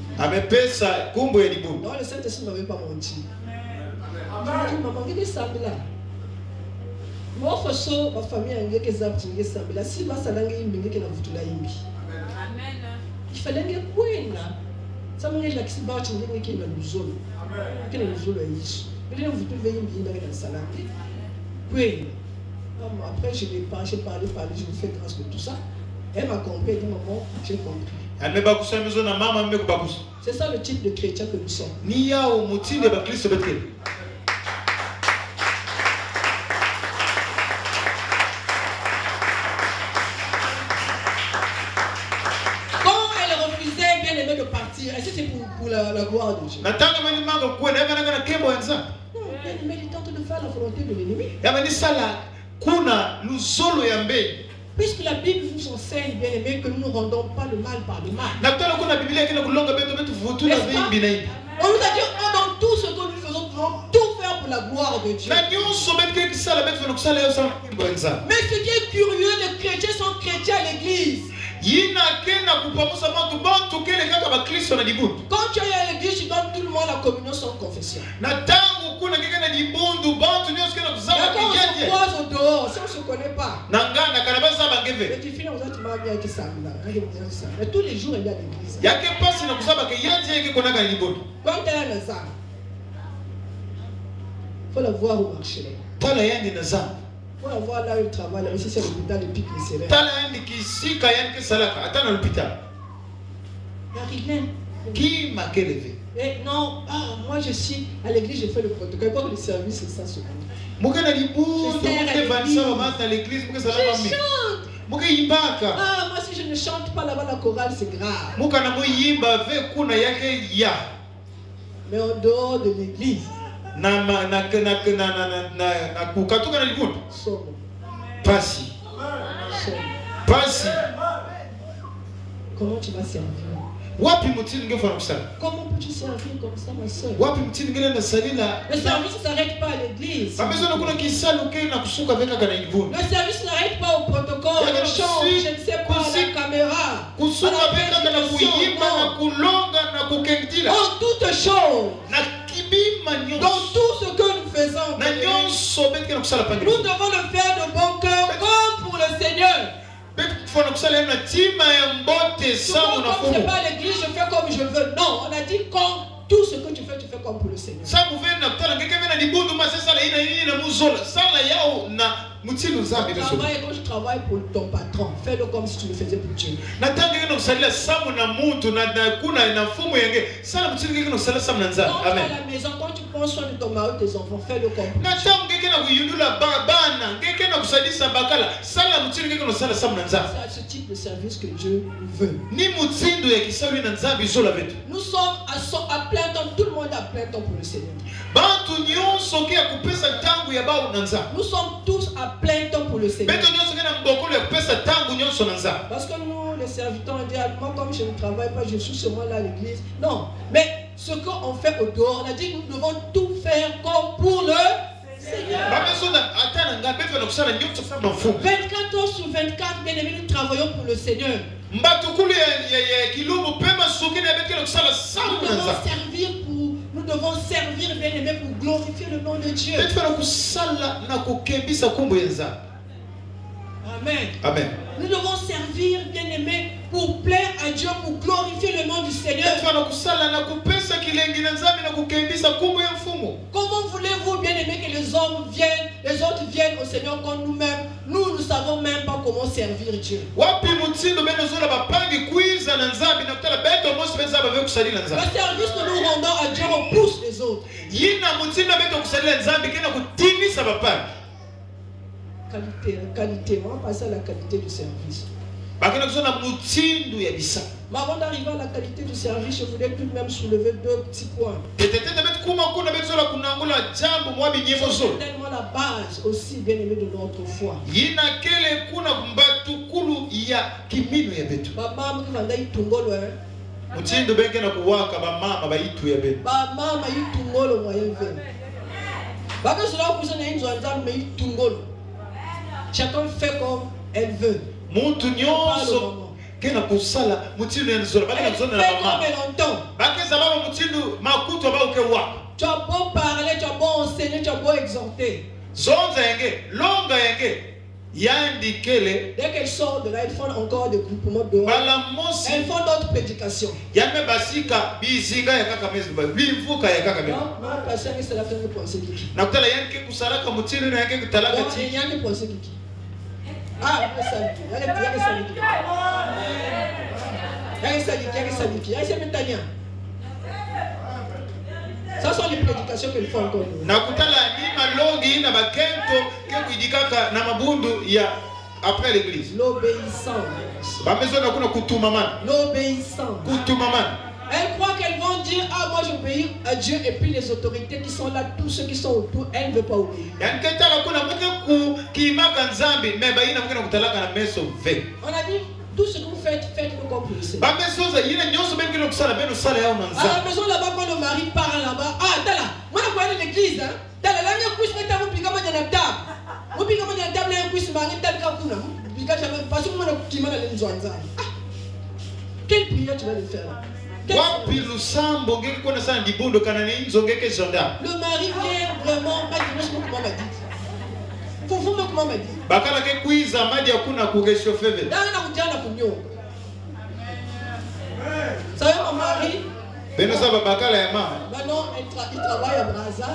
Non, le Saint-Esprit ne m'avait pas menti. Je dis, maman, qui est Samila? Moi, ma famille a une qui Samila. Si ma salangue est une qui n'a pas Amen. Il fallait que vous ça m'a dit que si vous avez qui est dans le zone, qui est dans le zone, il vous pouvez venir dans la salle. Oui. Après, j'ai parlé, je vous fais grâce de tout ça. Elle m'a compris, elle dit maman, j'ai compris. C'est ça le type de chrétien que nous sommes. De partir. Est-ce que c'est pour la gloire de Dieu? Non, bien-aimé, il tente de faire la volonté de l'ennemi. Puisque la Bible nous enseigne, bien-aimé, que nous ne rendons pas le mal par le mal. On nous a dit, dans tout ce que nous faisons, nous devons tout faire pour la gloire de Dieu. Mais ce qui est curieux, les chrétiens sont chrétiens à l'église. Quand tu es à l'église, tu donnes tout le monde la communion sans confession. Mais quand on se croise au dehors, si on ne se connaît pas, mais tu finis aux autres, tu m'as bien été Samila. Mais tous les jours, il y a l'église. Quand tu es à Nazar, il faut la voir au marché. Il faut la voir là où il travaille, là ici c'est l'hôpital de Pique les Célèbres. Il n'y a rien. Qui m'a élevé? Non, moi je suis à l'église, j'ai fait le protocole. Pas que le service c'est ça. Je chante. Moi si je ne chante pas là-bas la chorale c'est grave. Mais en dehors de l'église, comment tu vas servir? Comment peux-tu servir comme ça, ma soeur? Le service ne s'arrête pas à l'église. Le service n'arrête pas au protocole, au chant, je ne sais pas, à la caméra, en toutes choses, dans tout ce que nous faisons, nous devons le faire de bon cœur comme pour le Seigneur. Comme c'est pas l'église, je fais comme je veux. Non, on a dit comme tout ce que tu fais comme pour le Seigneur. Quand je travaille pour ton patron, fais-le comme si tu le faisais pour Dieu. Quand tu es à la maison, quand tu prends soin de ton mari et tes enfants, fais-le comme pour Dieu. C'est ce type de service que Dieu veut. Nous sommes à plein temps, tout le monde à plein temps pour le Seigneur. Nous sommes tous à plein temps pour le Seigneur. Parce que nous, les serviteurs, on dit, moi comme je ne travaille pas, je suis seulement là à l'église. Non, mais ce qu'on fait au dehors, on a dit que nous devons tout faire comme pour le Seigneur. 24 heures sur 24, bien aimés, nous travaillons pour le Seigneur. Nous devons servir, bien aimés, pour glorifier le nom de Dieu. Amen. Amen. Nous devons servir, bien aimés, pour plaire à Dieu pour glorifier le nom du Seigneur. Comment voulez-vous, bien aimé, que les autres viennent au Seigneur quand nous-mêmes, nous ne savons même pas comment servir Dieu. Le service que nous rendons à Dieu repousse les autres. Qualité, on va passer à la qualité du service. Mais avant d'arriver à la qualité du service, je voulais tout de même soulever deux petits points. C'est tellement la base aussi, bien aimé, de notre foi. Chacun fait comme elle veut. Elle fait comme elle entend. Tu as beau parler, tu as beau enseigner, tu as beau exhorter. Dès qu'elles sortent de là, elles font encore des groupements dehors. Elles font d'autres prédications. Non, pasteur, c'est la fin de penser qui. Ah, ça sont les prédications qu'elles font encore. Après l'église. L'obéissance. Elles croient qu'elles vont dire, ah, moi j'obéis à Dieu, et puis les autorités qui sont là, tous ceux qui sont autour, elles ne veulent pas obéir. On a dit, tout ce que vous faites, faites-le comme vous le savez. À la maison là-bas, quand le mari part là-bas, ah, t'as là, moi je vois l'église, hein, t'as là, là, il y a un couche, mais t'as un piquant dans la table. Moi, piquant dans la table, il y a un couche, mari, t'as le capou là. Parce que moi, je suis quelle prière tu vas le faire? Le mari vient vraiment, comment m'a dit. Faut comment m'a dit. Ça y est, mon mari. Maintenant, il travaille à Brazza.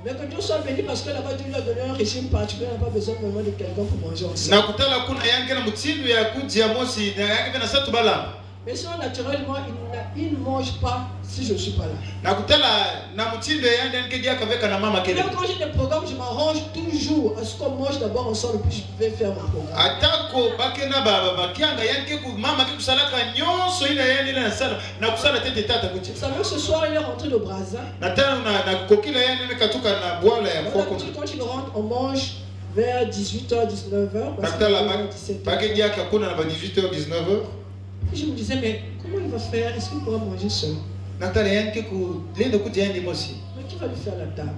Mais que Dieu soit béni parce que là-bas, Dieu lui a donné un régime particulier, il n'a pas besoin vraiment de quelqu'un pour manger ensemble. Mais sinon, naturellement, il ne mange pas si je ne suis pas là. Quand j'ai des programmes, je m'arrange toujours à ce qu'on mange d'abord ensemble, puis je vais faire mon programme. Vous savez, ce soir, il est rentré de Brazza. Quand il rentre, on mange vers 18h, 19h. Je me disais, mais comment il va faire? Est-ce qu'il pourra manger seul? Mais qui va lui faire la table?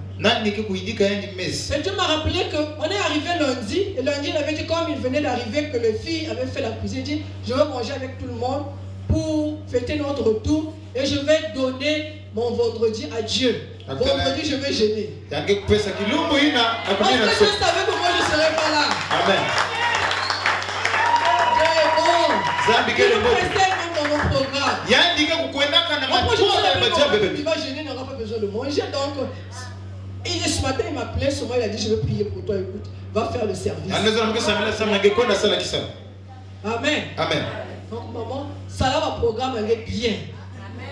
Et Dieu m'a rappelé qu'on est arrivé lundi. Et lundi, il avait dit, comme il venait d'arriver, que les filles avaient fait la cuisine. Il dit, je vais manger avec tout le monde pour fêter notre retour. Et je vais donner mon vendredi à Dieu. Vendredi, je vais jeûner. Parce que je savais que moi, je ne serais pas là. Amen. Il va gêner, il n'aura pas besoin de manger. Donc, ce matin, il m'appelait, souvent il a dit, je veux prier pour toi, écoute, va faire le service. Amen. Amen. Donc, maman, ça là, mon programme, elle est bien.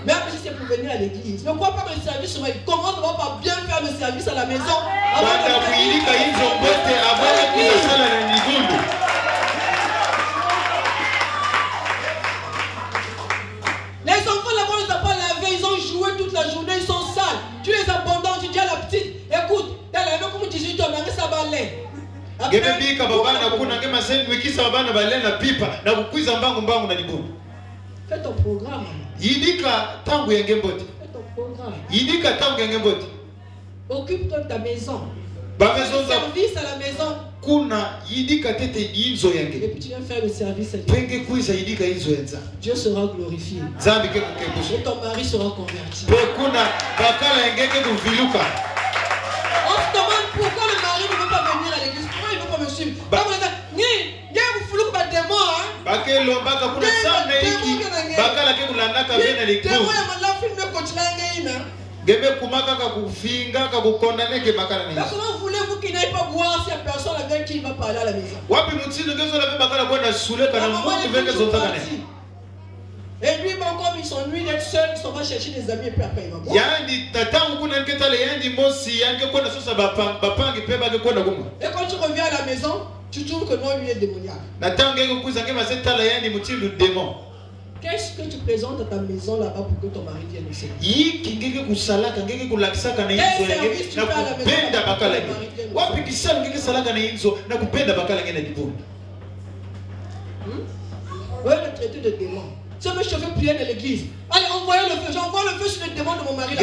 Même si c'est pour venir à l'église. Ne crois pas que le service, il commence par bien faire le service à la maison. Les enfants là-bas ne savent pas laver, ils ont joué toute la journée, ils sont sales. Tu les abandonnes, tu dis à la petite, écoute, t'as la comme 18 ans, ça va aller. Fais ton programme. Fais ton programme. Occupe-toi de ta maison. Service à la maison. Et puis tu viens faire le service à Dieu. Dieu sera glorifié. Et ton mari sera converti. On se demande pourquoi le mari ne veut pas venir à l'église. Pourquoi il ne veut pas me suivre? bakelo baka kuna sana hiki bakala ke kulandaka bena liku gebe kumaka ka kufinga ka kukondane ke bakala ni comment voulez-vous qu'il n'aille pas voir si la personne avec qui il va parler à la maison? wapi mutindo kezo la bakala kwenda shule kana mtu venge zotaka ne. Et lui, comme il s'ennuie d'être seul, il s'en va chercher des amis et puis après il va boire. Yandi tatangu kuna nketale yandi mosi yange kwenda sosa bapangi pe bage kwenda kuma. Et quand tu reviens à la maison, tu trouves que non, lui est démoniaque. Natange kukuza ngema setala yandi mutindo démon. Qu'est-ce que tu présentes à ta maison là-bas pour que ton mari vienne au Seigneur? Yiki ngeke kusalaka ngeke kulakisaka na inzo yake na kupenda bakala yake. Wapi kisala ngeke salaka na inzo na kupenda bakala yake na dibu. Ouais, le traité de démon. Si je veux prier dans l'église, allez, envoyez le feu. J'envoie le feu sur le démon de mon mari.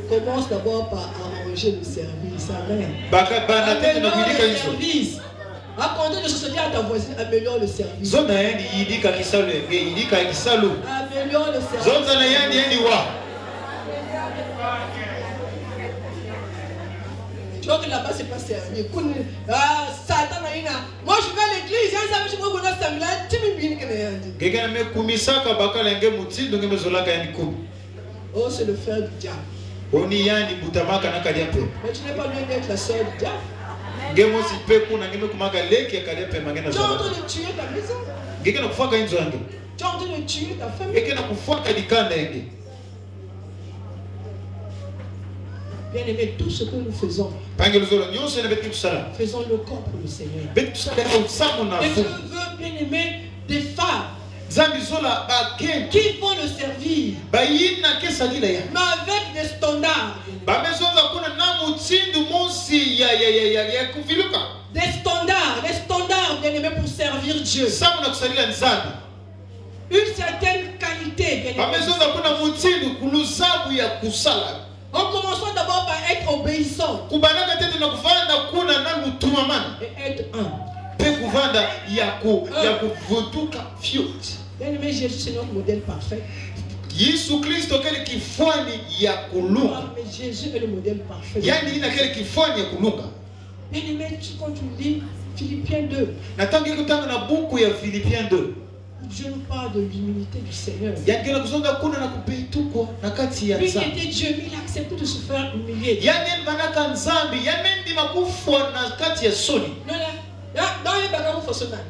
Commence d'abord par arranger le service. Amen. Améliore le service. À compter de ce que à ta voisine, améliore le service. Améliore le service. Tu vois que là-bas, c'est pas sérieux. Satan, moi je vais à l'église, je vais oh, c'est le frère du diable. Mais tu n'es pas loin d'être la soeur du diable. Tu es en train de tuer ta maison. Tu es en train de tuer ta famille. Bien aimé, tout ce que nous faisons, faisons-le corps pour le Seigneur. Et je veux, bien aimé, des femmes qui vont le servir, mais avec des standards. Des standards, bien aimé, pour servir Dieu. Une certaine qualité, bien aimé. En commençant d'abord par être obéissant et être humble. Bien aimé, Jésus c'est notre modèle parfait. Mais Jésus est le modèle parfait. Bien aimé, quand tu lis Philippiens 2, Dieu nous parle de l'humilité du Seigneur. Lui qui était Dieu, mais il a accepté de se faire humilier. Dans les bagages fonctionnels.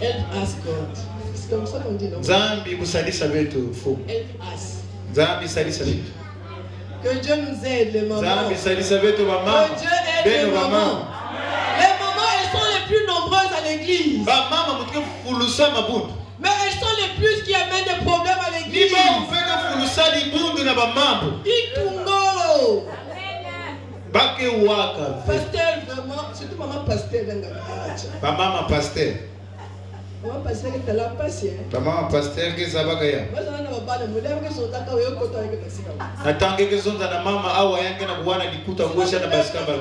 Help us, God. C'est comme ça qu'on dit, non? Zambi kusadisa betu fu. Help us. Zambi sadisa betu. Que Dieu nous aide, les mamans. Zambi sadisa betu mama. Que Dieu aide les mamans. Les mamans, elles sont les plus nombreuses à l'église. Mais elles sont les plus qui amènent des problèmes à l'église. Ikungolo. Pasteur, vraiment, surtout maman pasteur. Maman pasteur. Maman pasteur qui est là, patient. Maman pasteur qui est là, patient. Attends que sont dans maman awa yange na kuwana dikuta ngosha na baskamba.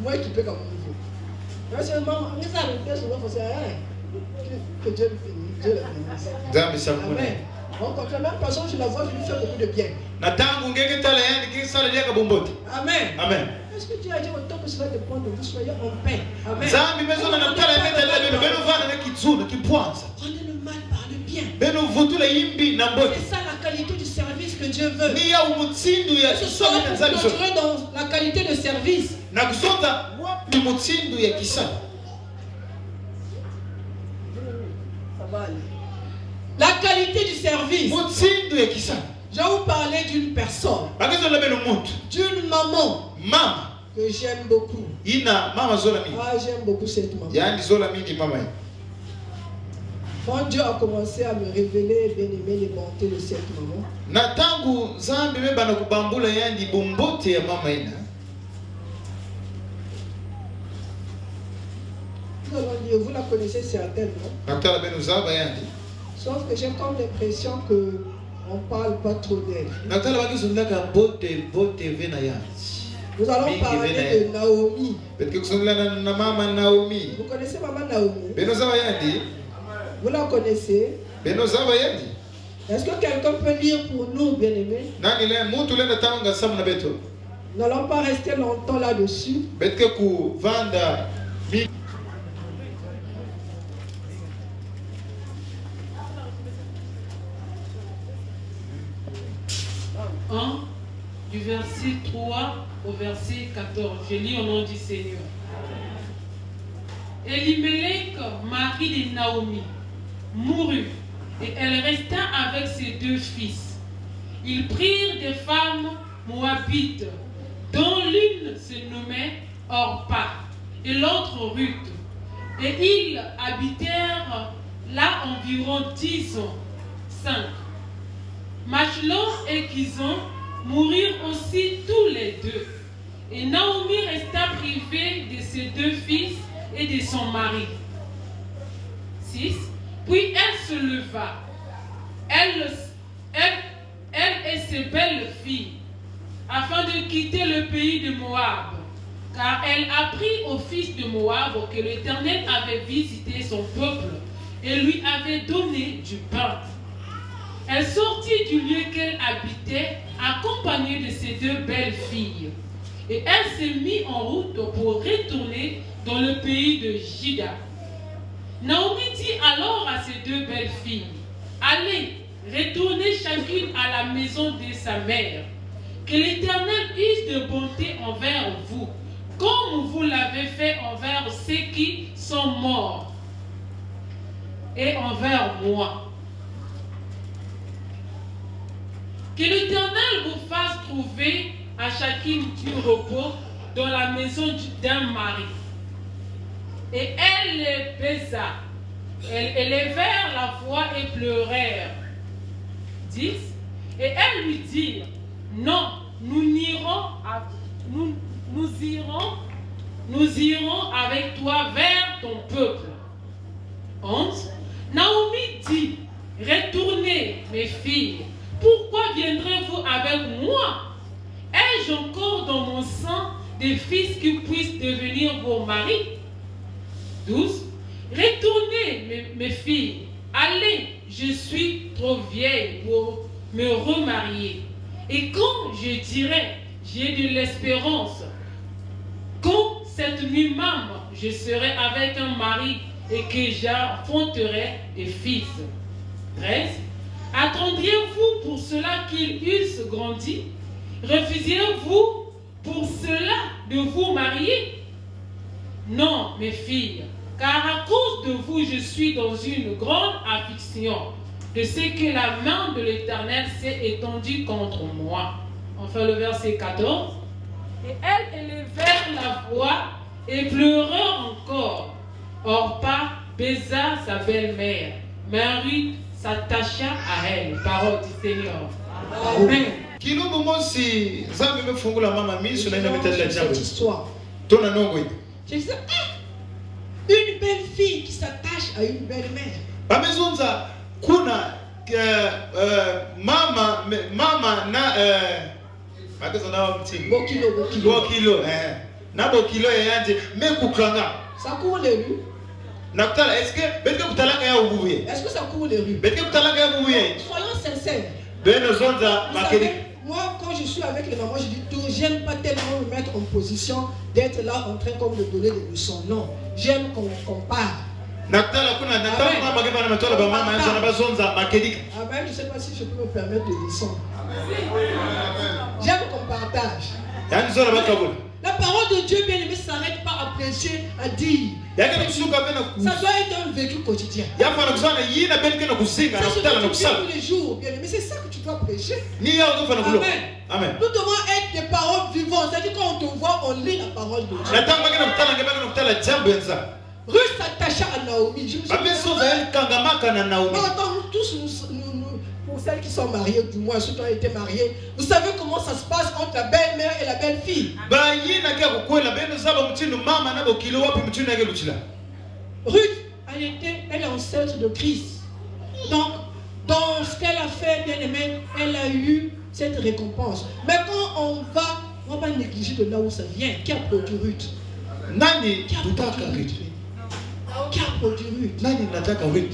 Moi qui peux comme vous. Parce que maman, mais ça me fait souvent faut ça. Que Dieu le bénisse. Dieu le bénisse. Amen. Donc quand même personne je la vois, je lui fais beaucoup de bien. Natangu ngeke tala yani kisala lia kabombote. Amen. Amen. Est-ce que Dieu a dit autant que cela dépend de vous, soyez en paix. Amen. Zambi mezona na tala meta la beno beno vana na kitsuna kipwanza. Prenez le mal par le bien. Beno vutula yimbi na mbote. C'est ça la qualité du service que Dieu veut. Ni ya umutsindu ya kisala na zambi. Continuez dans la qualité de service. Na kusonga wapi mutsindu ya kisala. Ça va aller. La qualité du service. Mutsindu ya kisala. Je vais vous parler d'une personne. D'une maman. Maman. Que j'aime beaucoup. Ina mama zola mi. Ah, j'aime beaucoup cette maman. Yani zola mi di mama. Quand Dieu a commencé à me révéler, bien aimé, les bontés de cette maman. Na tangu zambi me bana kubambula yani bombote ya mama ina. Nous allons dire, vous la connaissez certainement. Natala benuzaba yani. Sauf que j'ai comme l'impression que on ne parle pas trop d'elle. Nakutala bakizungulaka bote vena yanzi. Nous allons parler de Naomi. Vous connaissez maman Naomi? Vous la connaissez? Est-ce que quelqu'un peut lire pour nous, bien-aimés? Nous n'allons pas rester longtemps là-dessus. Du verset 3 au verset 14. Je lis au nom du Seigneur. Elimelech, mari de Naomi, mourut et elle resta avec ses 2 fils. Ils prirent des femmes moabites, dont l'une se nommait Orpa et l'autre Ruth. Et ils habitèrent là environ 10 ans. 5. Machlon et Kizon mourirent aussi tous les 2. Et Naomi resta privée de ses 2 fils et de son mari. 6. Puis elle se leva, elle et ses belles filles, afin de quitter le pays de Moab, car elle apprit au fils de Moab que l'Éternel avait visité son peuple et lui avait donné du pain. Elle sortit du lieu qu'elle habitait, accompagnée de ses 2 belles filles. Et elle s'est mise en route pour retourner dans le pays de Juda. Naomi dit alors à ses 2 belles filles, allez, retournez chacune à la maison de sa mère. Que l'Éternel use de bonté envers vous, comme vous l'avez fait envers ceux qui sont morts, et envers moi. Que l'Éternel vous fasse trouver à chacune du repos dans la maison d'un mari. Et elle les baisa. Elles élevèrent la voix et pleurèrent. 10. Et elles lui dirent, non, nous irons avec toi vers ton peuple. 11. Naomi dit, retournez mes filles. Pourquoi viendrez-vous avec moi? Ai-je encore dans mon sang des fils qui puissent devenir vos maris? 12. Retournez, mes filles. Allez, je suis trop vieille pour me remarier. Et quand je dirai, j'ai de l'espérance, quand cette nuit même, je serai avec un mari et que j'enfanterai des fils. 13. Attendriez-vous pour cela qu'ils eussent grandi? Refusiez-vous pour cela de vous marier? Non, mes filles, car à cause de vous, je suis dans une grande affliction de ce que la main de l'Éternel s'est étendue contre moi. Enfin, le verset 14. Et elles élevèrent la voix et pleurèrent encore. Orpa baisa sa belle-mère. Marie s'attacha à elle. Parole du Seigneur. Amen. Cette histoire. Je disais, une belle fille qui s'attache à une belle mère. Kuna mama na bokilo na bokilo yanje mekuklanga ça court les rues. Nakutala, est-ce que ça court les rues? Soyons sincères. Moi, quand je suis avec les mamans, je dis tout, j'aime pas tellement me mettre en position d'être là en train comme de donner des leçons. Non, j'aime qu'on parle. Amen, je ne sais pas si je peux me permettre de descendre. J'aime qu'on partage. La parole de Dieu, bien aimé, ne s'arrête pas à prêcher, à dire. Ça doit être un vécu quotidien. Ça se doit tous les jours, bien aimé. C'est ça que tu dois prêcher. Amen. Nous devons être des paroles vivantes. C'est-à-dire quand on te voit, on lit la parole de Dieu. Ruth s'attacha à Naomi. Tous pour celles qui sont mariées, du moins ceux qui ont été mariés, vous savez comment ça se passe entre la belle-mère et la belle-fille. Ruth, elle est enceinte de Christ. Donc, dans ce qu'elle a fait, bien aimé, elle a eu cette récompense. Mais quand on va pas négliger de là où ça vient. Qui a produit Ruth? Nani Qui a tutaka produit Ruth? Ruth? Qui a produit Ruth? Nani nataka Ruth?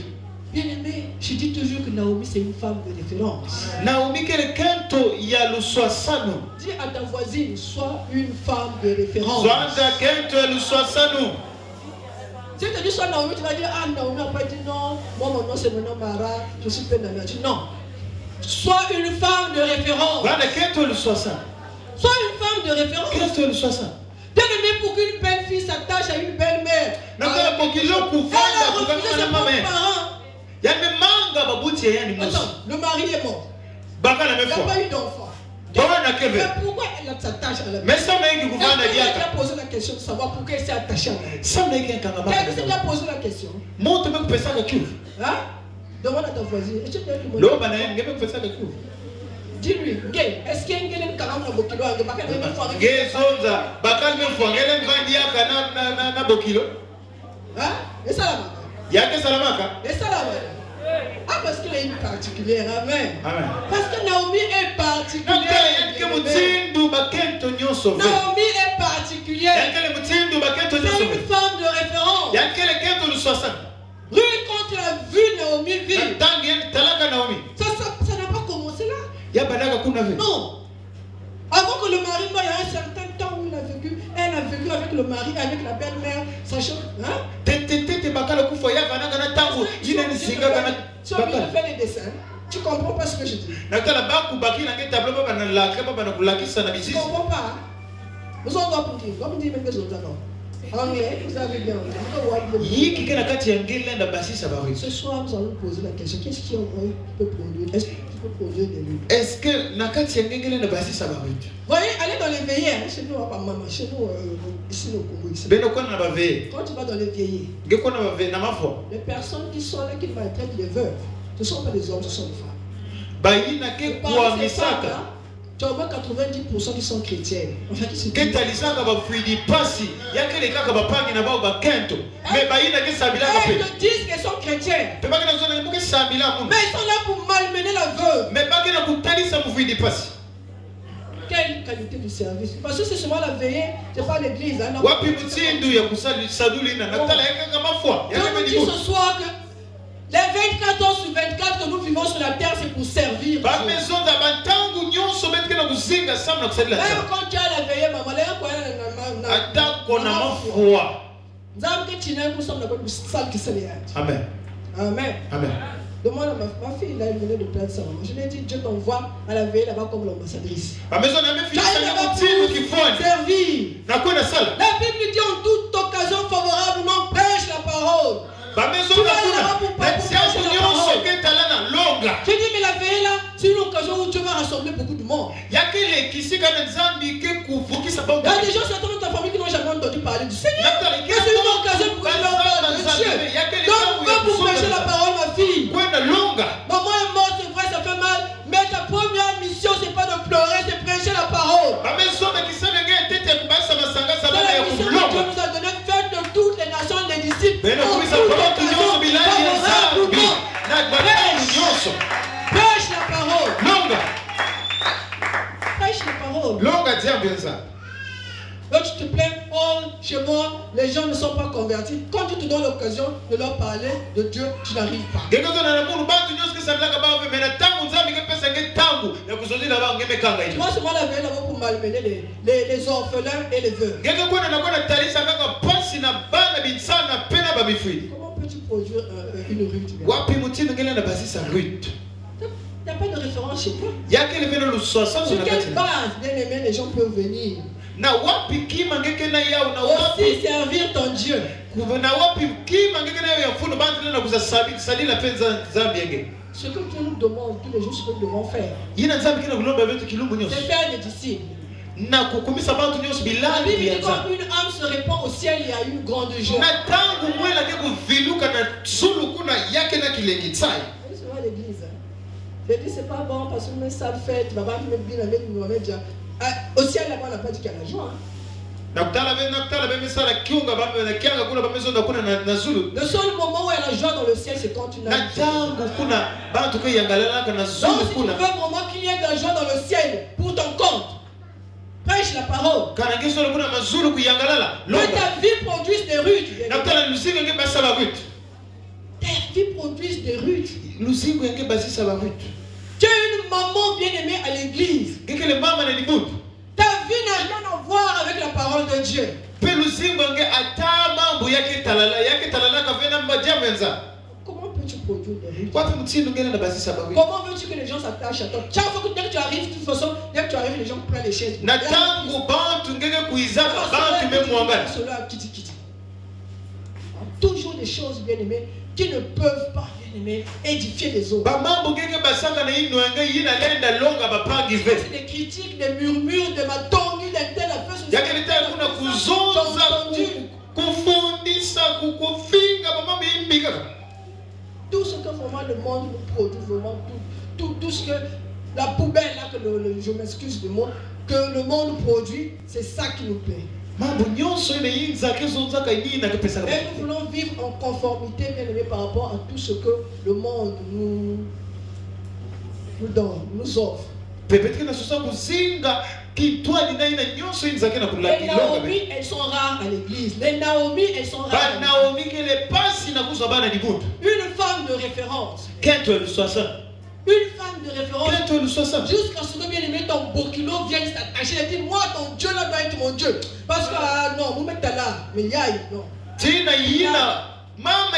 Bien aimé, je dis toujours que Naomi c'est une femme de référence. Naomi quelqu'un ya luswasano. Dis à ta voisine, sois une femme de référence. Zwanda kento luswasano. Si tu dis sois Naomi, tu vas dire, ah Naomi n'a pas dit non, moi mon nom c'est mon nom Mara, je suis pleine d'amour. Non. Sois une femme de référence. Zwanda kento luswasano. Sois une femme de référence. Kento luswasano. Bien aimé, pour qu'une belle fille s'attache à une belle mère. Elle a refusé ses propres parents. Attends, le mari est mort. Il n'a pas eu d'enfant. Mais pourquoi elle s'attache à la mère? Elle a posé la question de savoir pourquoi elle s'est attachée à la mère. Elle s'est posé la question. Hein? Demande à ta voisine. Dis-lui, est-ce qu'il y a une caramel à Bokilo? Hein? Et ça la Et ça la Ah, parce qu'elle est une particulière. Amen. Parce que Naomi est particulière. Naomi est particulière. C'est une femme de référence. Ruth, quand tu as vu Naomi vivre, ça n'a pas commencé là. Non. Avant que le mari meure, il y a un certain temps où elle a vécu avec le mari, avec la belle-mère, sachant. Hein? Si on vient faire les dessins, tu comprends pas ce que je dis. Tu comprends pas. Nous sommes là pour dire même que je anglais, vous avez bien entendu. Ce soir, nous allons poser la question. Qu'est-ce qui peut produire? Est-ce que tu peux produire des luttes? Est-ce que voyez, allez dans les veillées, chez nous, chez nous, ici au Congo. Quand tu vas dans les veillées, les personnes qui sont là, qui maltraitent les veuves, ce ne sont pas des hommes, ce sont des femmes. Parmi ces femmes, tu as au moins 90% qui sont chrétiennes. Enfin, qui se disent. Elles te disent qu'elles sont chrétiennes. Mais elles sont là pour malmener la veuve. Quelle qualité du service? Parce que c'est seulement la veillée, c'est pas l'église. Hein, je vous dis ce soir que les 24 heures sur 24 que nous vivons sur la terre, c'est pour servir. Même quand tu as la veillée, maman, Amen. Amen. Amen. Demande à ma fille, il a une de plainte sa maman. Je lui ai dit, Dieu t'envoie à la veille là-bas comme l'ambassadrice. Servir. La Bible dit en toute occasion favorablement, prêche la parole. Je dis, mais la veille là, c'est une occasion où Dieu va rassembler beaucoup de monde. Il y a des gens dans ta famille qui n'ont jamais entendu parler du Seigneur. Mais c'est une occasion pour que tu leur parles de Dieu. Donc, va pour prêcher la parole, ma fille. Maman est morte, c'est vrai, ça fait mal. Mais ta première mission, c'est pas de pleurer, c'est prêcher la parole. C'est la mission que Dieu nous a donnée, faite de toutes les nations, les disciples. Prêche la parole. Prêche la parole. Donc tu te plains, oh, chez moi, les gens ne sont pas convertis. Quand tu te donnes l'occasion de leur parler de Dieu, tu n'arrives pas. Moi, c'est moi la veille là-bas pour malmener les orphelins et les veuves. Comment peux-tu produire une Ruth? Il n'y a pas de référence chez toi. Sur quelle base, bien aimé, les gens peuvent venir aussi servir ton Dieu? Ce que Dieu nous demande tous les jours, ce que nous devons faire, c'est faire des disciples. La Bible dit quand une âme se répand au ciel, il y a une grande joie. C'est l'église. L'église, c'est pas bon parce que même ça le fait, tu vas pas me bien avec nous. Au ciel, là-bas, on n'a pas dit qu'il y a la joie. Le seul moment où il y a la joie dans le ciel, c'est quand tu n'as pas. Donc si tu veux vraiment qu'il y ait de la joie dans le ciel pour ton compte, prêche la parole. Que ta vie produise des rudes. Ta vie produise des rudes. Tu es une maman bien-aimée à l'église. Ta vie n'a rien à voir avec la parole de Dieu. Comment peux-tu produire des rudes? Comment veux-tu que les gens s'attachent à toi? Chaque fois que dès que tu arrives, de toute façon, dès que tu arrives, les gens prennent les chaises. Toujours des choses bien-aimées qui ne peuvent pas, bien-aimés, édifier les autres. C'est des critiques, des murmures, des matongis, des tels affaires. Tout ce que vraiment le monde nous produit, vraiment tout ce que la poubelle là, je m'excuse du mot, que le monde produit, c'est ça qui nous plaît. Et nous voulons vivre en conformité, bien aimé, par rapport à tout ce que le monde nous donne, nous offre. Les Naomi, elles sont rares à l'église. Les Naomi, elles sont rares. Une femme de référence. Une femme de référence. Jusqu'à ce que bien aimé ton bokilo vienne s'attacher et dire moi ton Dieu là doit être mon Dieu. Parce que non, vous mettez là, mais il y a non. Tina yina mama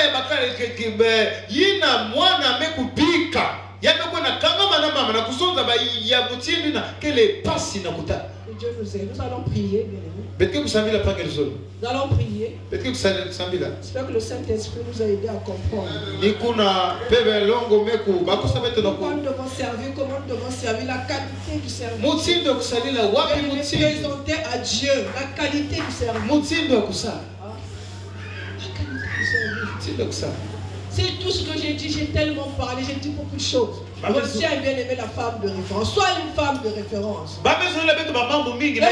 yina mwana mekupika. Yamekuwa na kangama na mama na kusonga ba ya mutini na kele pasi na kuta. Dieu nous aide. Nous allons prier, bien aimé. Nous allons prier. J'espère que le Saint-Esprit nous a aidé à comprendre. Comment nous devons servir, la qualité du service. Présenter à Dieu la qualité du service. La qualité du service. C'est tout ce que j'ai dit, j'ai tellement parlé, j'ai dit beaucoup de choses. Aussi a bien aimé la femme de référence. Sois une femme de référence. Et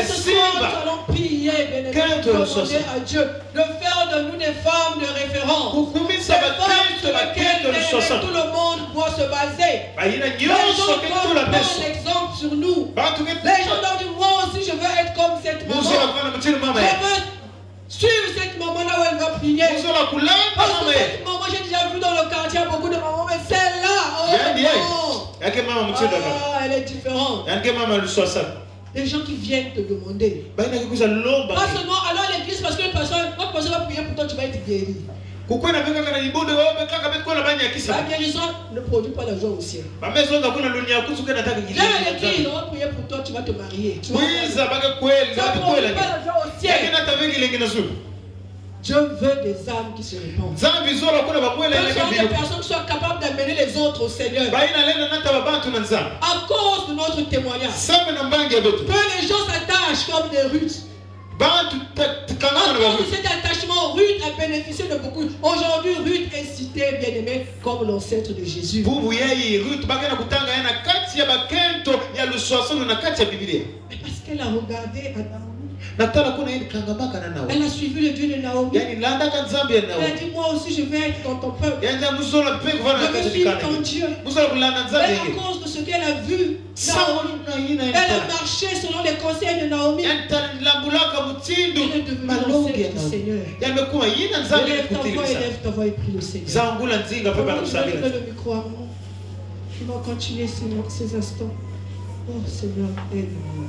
ce soir, nous allons prier, bien aimé, demander à Dieu de faire de nous des femmes de référence. Des femmes sur lesquelles tout le monde doit se baser. Les gens doivent prendre l'exemple sur nous. Les gens doivent dire, moi aussi je veux être comme cette maman. Je veux suivre cette maman là où elle va prier. Parce que cette maman, j'ai déjà vu dans le quartier beaucoup de mamans, mais celle-là, elle est différente. Les gens qui viennent te demander. Pas seulement alors à l'église parce que une personne va prier pour toi, tu vas être guéri. La guérison ne produit pas la joie au ciel. Viens à l'église, on va prier pour toi, tu vas te marier. Ça ne produit pas la joie au ciel. Dieu veut des âmes qui se répandent. Dieu veut des personnes qui soient capables d'amener les autres au Seigneur. À cause de notre témoignage. Que les gens s'attachent comme des Ruths. À cause de cet attachement, Ruth a bénéficié de beaucoup. Aujourd'hui, Ruth est citée, bien aimée, comme l'ancêtre de Jésus. Mais parce qu'elle a regardé à Naomi. Elle a suivi le Dieu de Naomi. Elle a dit, moi aussi je vais être dans ton peuple. Je veux suivre ton Dieu. Mais à cause de ce qu'elle a vu, Naomi, elle a marché selon les conseils de Naomi. Elle est devenue l'ancêtre du Seigneur. Élève ta voix et prie le Seigneur. On va le micro à moi. On va continuer ces instants. Oh Seigneur, aide-moi.